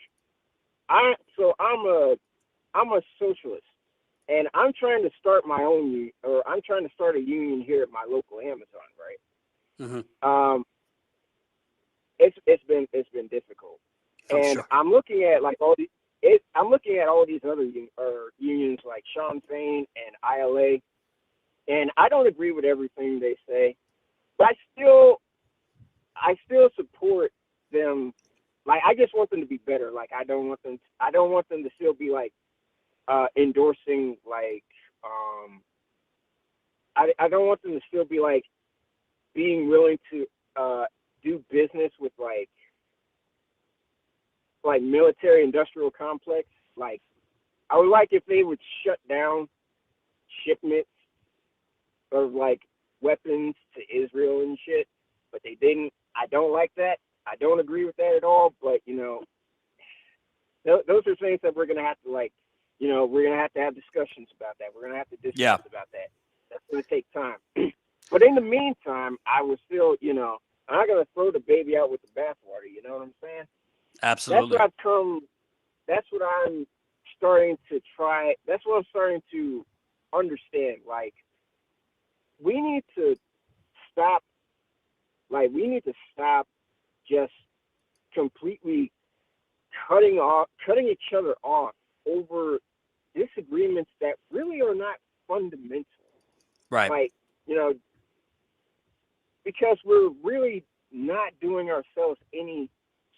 I'm a socialist, and I'm trying to start my own union, or I'm trying to start a union here at my local Amazon, right? Mm-hmm. It's been difficult, I'm and sure. I'm looking at like I'm looking at all these other unions like Sinn Féin and ILA, and I don't agree with everything they say, but I still support them. Like, I just want them to be better. Like, I don't want them to still be like endorsing like I don't want them to still be like being willing to do business with like military industrial complex. Like, I would like if they would shut down shipments of like weapons to Israel and shit, but they didn't. I don't like that. I don't agree with that at all. But you know, those are things that we're gonna have to like, you know, we're gonna have to have discussions about that. We're gonna have to discuss about that. That's gonna take time. But in the meantime, I was still, you know, I'm not gonna throw the baby out with the bathwater. You know what I'm saying? Absolutely. That's what I'm starting to try. That's what I'm starting to understand. Like, we need to stop. Like, we need to stop just completely cutting each other off over disagreements that really are not fundamental. Right. Like, you know, because we're really not doing ourselves any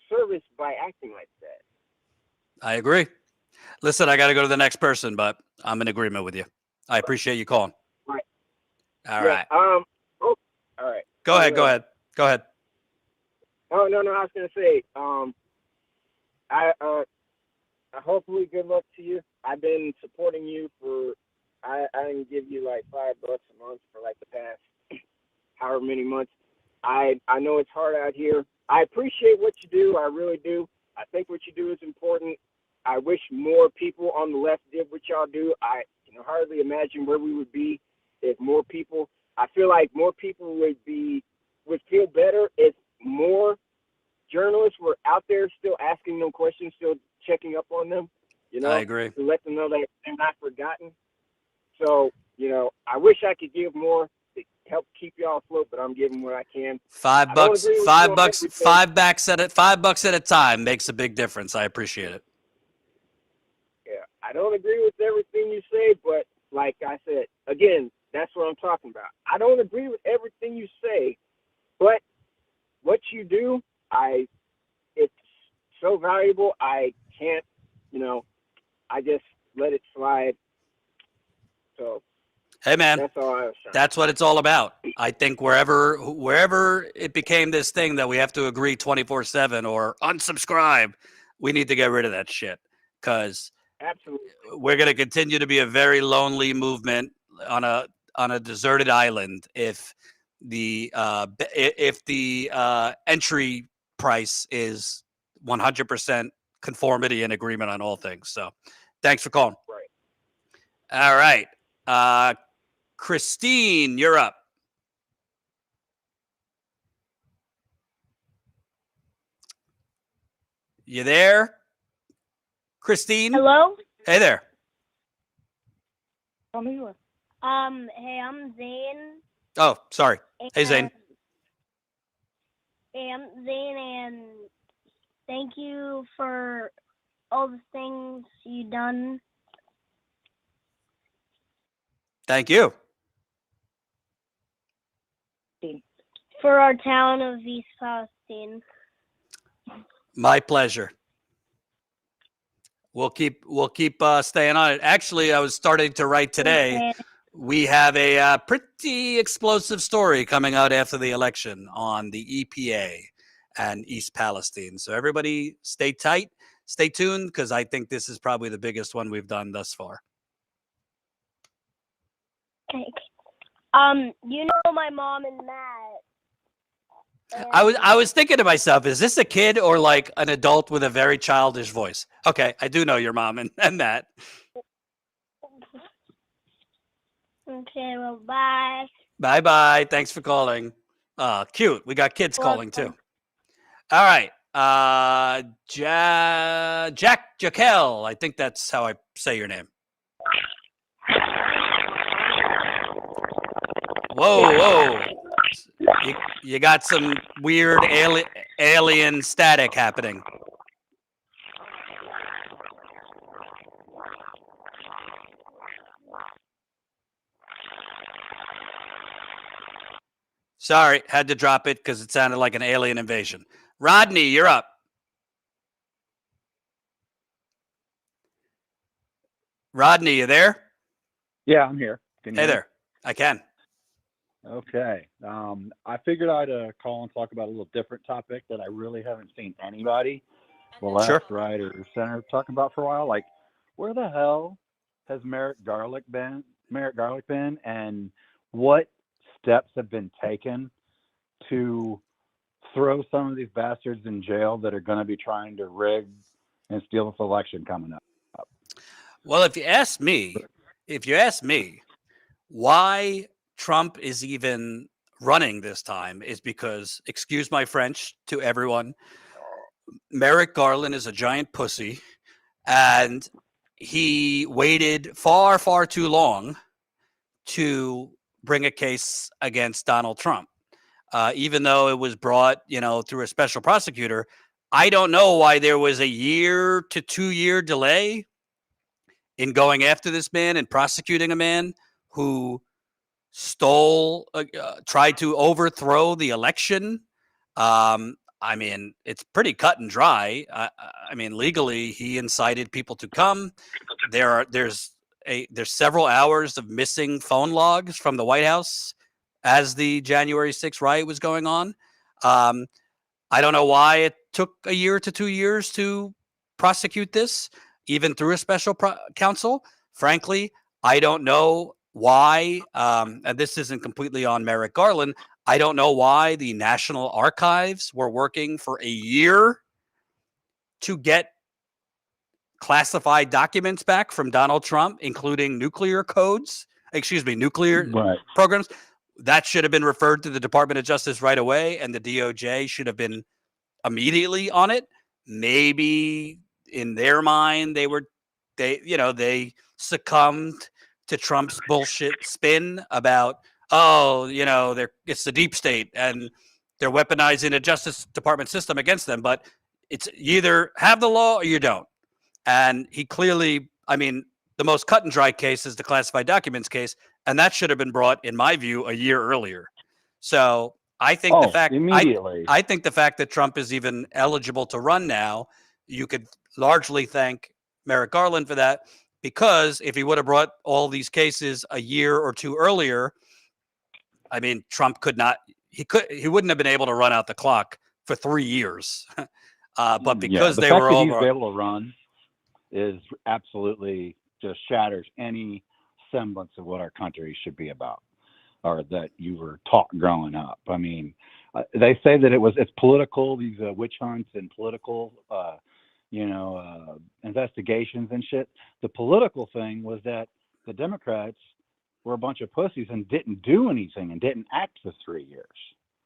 service by acting like that. I agree. Listen, I got to go to the next person, but I'm in agreement with you. I appreciate you calling. Right. All Yeah, right. all right. Go ahead. Go ahead. Go ahead. Oh, no, I was gonna say, I hopefully good luck to you. I've been supporting you for, I can give you like $5 a month for like the past however many months. I know it's hard out here. I appreciate what you do. I really do. I think what you do is important. I wish more people on the left did what y'all do. I can hardly imagine where we would be if more people. I feel like more people would feel better if more journalists were out there still asking them questions, still checking up on them. You know, I agree. to let them know that they're not forgotten. So, you know, I wish I could give more to help keep y'all afloat, but I'm giving what I can. $5, I don't agree with you $5, on everything. $5 at a time makes a big difference. I appreciate it. Yeah, I don't agree with everything you say, but like I said, again, that's what I'm talking about. I don't agree with everything you say, but what you do, it's so valuable. I can't, you know, I just let it slide. So, hey man, that's all I was trying. That's what it's all about. I think wherever it became this thing that we have to agree 24/7 or unsubscribe, we need to get rid of that shit, because Absolutely, we're going to continue to be a very lonely movement on a deserted island if the entry price is 100% conformity and agreement on all things. So, thanks for calling. Right. All right. Christine, you're up. You there? Christine? Hello? Hey there. Hey, I'm Zane. Oh, sorry. Hey, Zane. Hey, I'm Zane, and thank you for all the things you've done. Thank you. For our town of East Palestine. My pleasure. We'll keep staying on it. Actually, I was starting to write today. We have a pretty explosive story coming out after the election on the EPA and East Palestine. So everybody stay tight, stay tuned, because I think this is probably the biggest one we've done thus far. You know my mom and Matt. I was thinking to myself, is this a kid or like an adult with a very childish voice? Okay, I do know your mom and that. Okay, well, bye. Bye bye. Thanks for calling. Cute. We got kids calling too. All right. Jack Jaquel. I think that's how I say your name. Whoa. You got some weird alien static happening. Sorry, had to drop it because it sounded like an alien invasion. Rodney, you're up. Rodney, you there? Yeah, I'm here. Can you Hey hear me? there. I can. Okay. I figured I'd call and talk about a little different topic that I really haven't seen anybody, the left, Sure. right, or center, talking about for a while. Like, where the hell has Merrick Garlick been? And what steps have been taken to throw some of these bastards in jail that are going to be trying to rig and steal this election coming up? Well, if you ask me, why Trump is even running this time is because, excuse my French to everyone, Merrick Garland is a giant pussy, and he waited far, far too long to bring a case against Donald Trump. Even though it was brought, through a special prosecutor, I don't know why there was a 1 to 2 year delay in going after this man and prosecuting a man who tried to overthrow the election. I mean, it's pretty cut and dry. I mean, legally, he incited people to come. There's several hours of missing phone logs from the White House as the January 6th riot was going on. I don't know why it took a 1 to 2 years to prosecute this, even through a special counsel. Frankly, I don't know why, and this isn't completely on Merrick Garland, I don't know why the National Archives were working for a year to get classified documents back from Donald Trump, including nuclear programs. That should have been referred to the Department of Justice right away, and the DOJ should have been immediately on it. Maybe in their mind, they succumbed to Trump's bullshit spin about, it's the deep state and they're weaponizing the Justice Department system against them. But it's you either have the law or you don't. And he clearly, the most cut and dry case is the classified documents case, and that should have been brought, in my view, a year earlier. So I think I think the fact that Trump is even eligible to run now, you could largely thank Merrick Garland for that, because if he would have brought all these cases a year or two earlier, Trump he wouldn't have been able to run out the clock for 3 years. But because the they fact were that all he's able to run is absolutely just shatters any semblance of what our country should be about, or that you were taught growing up. They say that it's political, these witch hunts and political, investigations and shit. The political thing was that the Democrats were a bunch of pussies and didn't do anything and didn't act for 3 years.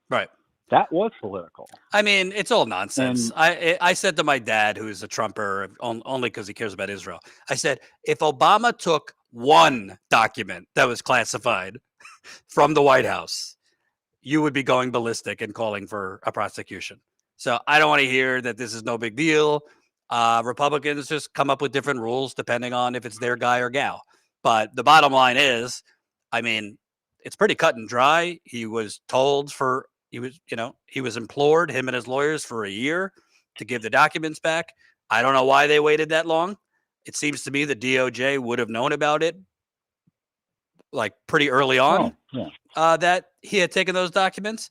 Right. That was political. It's all nonsense. I said to my dad, who's a Trumper, only because he cares about Israel, I said, if Obama took one document that was classified from the White House, you would be going ballistic and calling for a prosecution. So I don't want to hear that this is no big deal. Republicans just come up with different rules depending on if it's their guy or gal. But the bottom line is, it's pretty cut and dry. He was implored, him and his lawyers, for a year to give the documents back. I don't know why they waited that long. It seems to me the DOJ would have known about it like pretty early on, that he had taken those documents.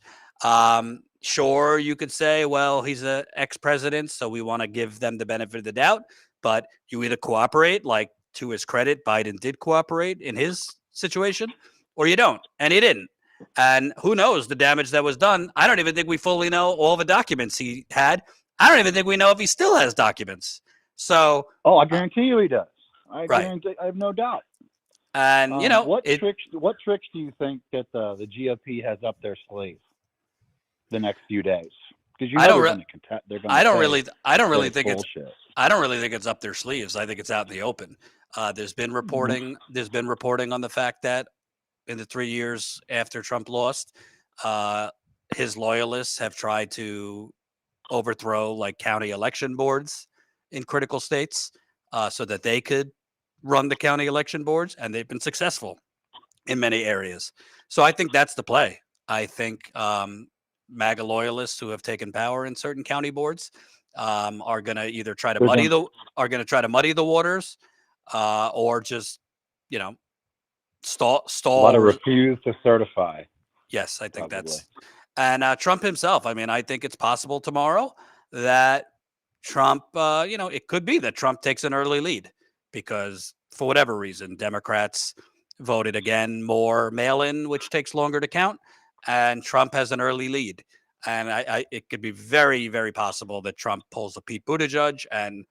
Sure, you could say, well, he's an ex-president, so we want to give them the benefit of the doubt. But you either cooperate, like to his credit, Biden did cooperate in his situation, or you don't. And he didn't. And who knows the damage that was done. I don't even think we fully know all the documents he had. I don't even think we know if he still has documents. So, I guarantee you he does. I right. guarantee. I have no doubt. And what tricks do you think that the GOP has up their sleeve the next few days? Because I don't really think it's up their sleeves. I think it's out in the open. There's been reporting on the fact that in the 3 years after Trump lost, his loyalists have tried to overthrow like county election boards in critical states so that they could run the county election boards, and they've been successful in many areas. So I think that's the play. I think MAGA loyalists who have taken power in certain county boards are going to either try to muddy the waters or just stall. A lot of refuse to certify. Yes, I think that's. And Trump himself, I mean, I think it's possible tomorrow that Trump, it could be that Trump takes an early lead because for whatever reason, Democrats voted again more mail-in, which takes longer to count, and Trump has an early lead. And it could be very, very possible that Trump pulls a Pete Buttigieg and,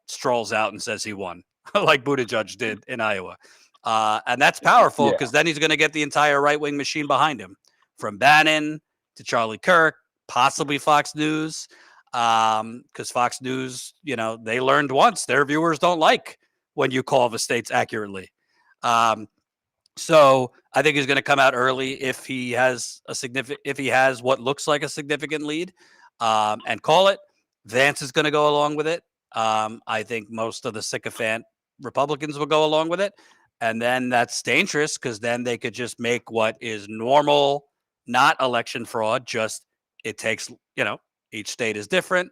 strolls out and says he won, like Buttigieg did in Iowa. And that's powerful because then he's going to get the entire right-wing machine behind him, from Bannon to Charlie Kirk, possibly Fox News, because Fox News, they learned once their viewers don't like when you call the states accurately. So I think he's going to come out early if he has what looks like a significant lead, and call it. Vance is going to go along with it. I think most of the sycophant Republicans will go along with it. And then that's dangerous because then they could just make what is normal, not election fraud. Just it takes, each state is different.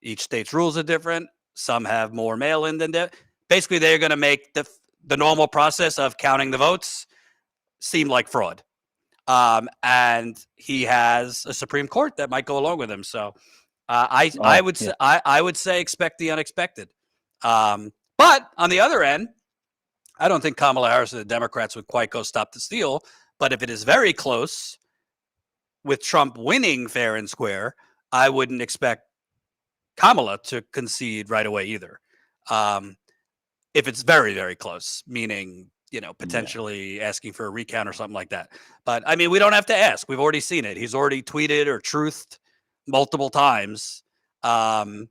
Each state's rules are different. Some have more mail-in than basically they're going to make the normal process of counting the votes seem like fraud. And he has a Supreme Court that might go along with him. So I would say expect the unexpected. But on the other end, I don't think Kamala Harris and the Democrats would quite go stop the steal. But if it is very close with Trump winning fair and square, I wouldn't expect Kamala to concede right away either. If it's very, very close, meaning, potentially asking for a recount or something like that. But I mean, we don't have to ask. We've already seen it. He's already tweeted or truthed multiple times over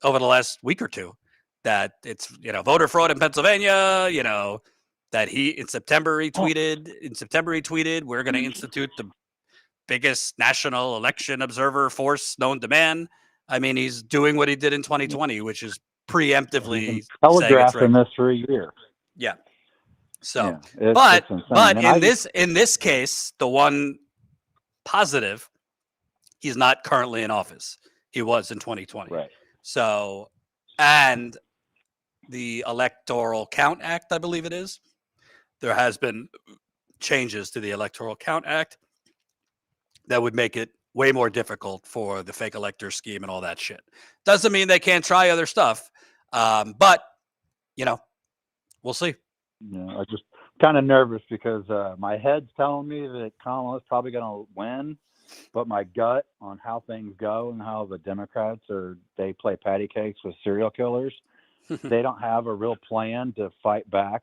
the last week or two that it's, voter fraud in Pennsylvania, that in September he tweeted, we're going to institute the biggest national election observer force known to man. I mean, he's doing what he did in 2020, which is preemptively telegraphing this for a year. Yeah. So, but in this case, the one positive, he's not currently in office. He was in 2020. Right. So, and the Electoral Count Act, I believe it is, there has been changes to the Electoral Count Act that would make it way more difficult for the fake elector scheme and all that shit. Doesn't mean they can't try other stuff. But, we'll see. Yeah, I'm just kind of nervous because my head's telling me that Kamala's probably going to win, but my gut on how things go and how the Democrats they play patty cakes with serial killers, they don't have a real plan to fight back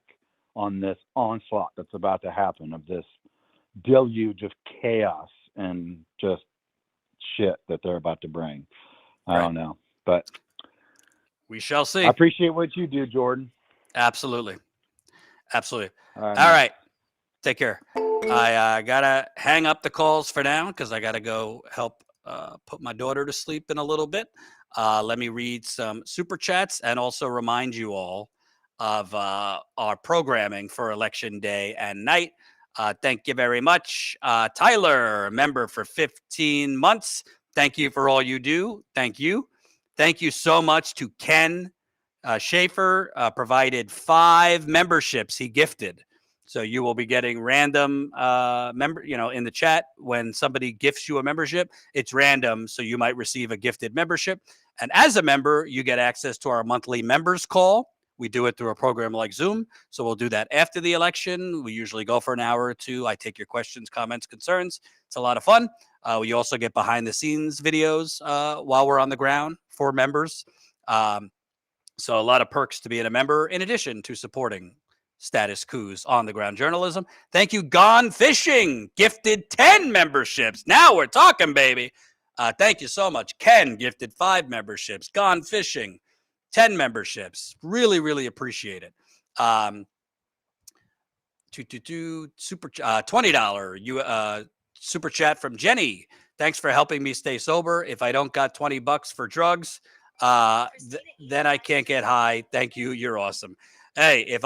on this onslaught that's about to happen of this deluge of chaos and just shit that they're about to bring. I don't know, but we shall see. I appreciate what you do, Jordan. Absolutely. All right. Take care. I gotta hang up the calls for now because I gotta go help put my daughter to sleep in a little bit. Let me read some super chats and also remind you all of our programming for election day and night. Thank you very much. Tyler, member for 15 months. Thank you for all you do. Thank you. Thank you so much to Ken Schaefer, provided 5 memberships he gifted. So you will be getting random in the chat when somebody gifts you a membership. It's random, so you might receive a gifted membership. And as a member, you get access to our monthly members call, we do it through a program like Zoom. So we'll do that after the election. We usually go for an hour or two. I take your questions, comments, concerns. It's a lot of fun. We also get behind the scenes videos while we're on the ground for members. So a lot of perks to being a member, in addition to supporting Status Coup's on the ground journalism. Thank you, Gone Fishing, gifted 10 memberships. Now we're talking, baby. Thank you so much. Ken gifted 5 memberships. Gone Fishing, 10 memberships. Really, really appreciate it. Super $20 super chat from Jenny. Thanks for helping me stay sober. If I don't got $20 for drugs, then I can't get high. Thank you. You're awesome. Hey, if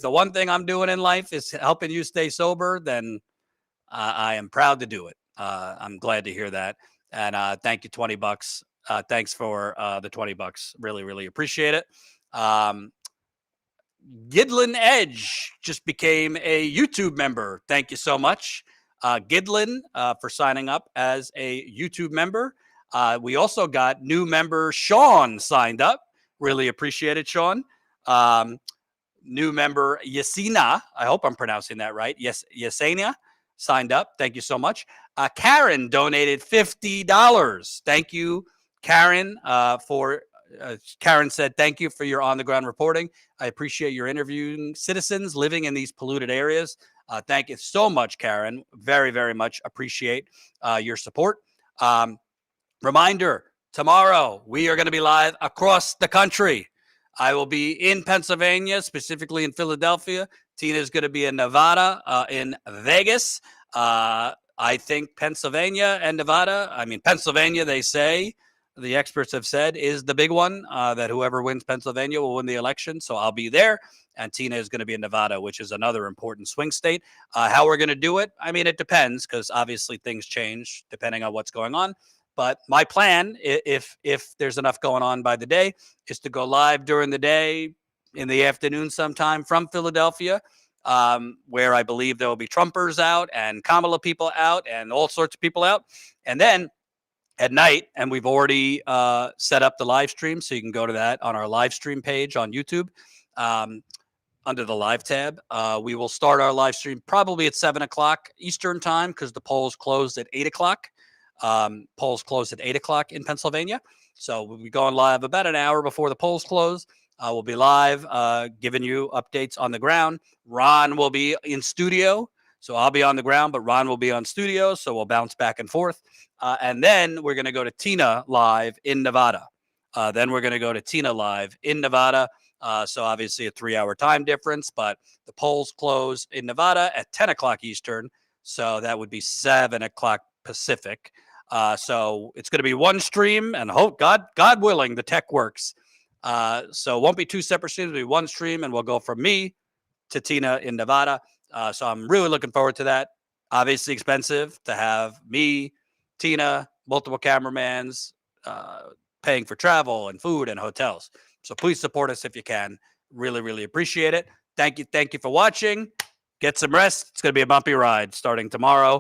the one thing I'm doing in life is helping you stay sober, then I am proud to do it. I'm glad to hear that. And thank you, $20. Thanks for the $20. Really, really appreciate it. Gidlin Edge just became a YouTube member. Thank you so much, Gidlin, for signing up as a YouTube member. We also got new member Sean signed up. Really appreciate it, Sean. New member Yesina, I hope I'm pronouncing that right. Yes, Yesenia signed up. Thank you so much. Karen donated $50. Thank you, Karen, Karen said, thank you for your on-the-ground reporting. I appreciate your interviewing citizens living in these polluted areas. Thank you so much, Karen. Very, very much appreciate your support. Reminder, tomorrow we are going to be live across the country. I will be in Pennsylvania, specifically in Philadelphia. Tina is going to be in Nevada, in Vegas. I think Pennsylvania and Nevada, Pennsylvania, they say, the experts have said, is the big one, that whoever wins Pennsylvania will win the election. So I'll be there. And Tina is going to be in Nevada, which is another important swing state. How we're going to do it, it depends, because obviously things change depending on what's going on. But my plan, if there's enough going on by the day, is to go live during the day, in the afternoon sometime from Philadelphia, where I believe there will be Trumpers out and Kamala people out and all sorts of people out. And then at night, and we've already set up the live stream, so you can go to that on our live stream page on YouTube under the live tab. We will start our live stream probably at 7 o'clock Eastern time, because the polls closed at 8 o'clock. Polls closed at 8 o'clock in Pennsylvania. So we'll be going live about an hour before the polls close. We'll be live giving you updates on the ground. Ron will be in studio. So I'll be on the ground, but Ron will be on studio. So we'll bounce back and forth. And then we're going to go to Tina live in Nevada. So obviously a 3-hour time difference, but the polls close in Nevada at 10 o'clock Eastern. So that would be 7 o'clock Pacific. So it's going to be one stream, and hope God willing, the tech works. So it won't be 2 separate streams, it'll be one stream, and we'll go from me to Tina in Nevada. So I'm really looking forward to that. Obviously expensive to have me, Tina, multiple cameramans, paying for travel and food and hotels. So please support us if you can. Really, really appreciate it. Thank you for watching. Get some rest. It's going to be a bumpy ride starting tomorrow.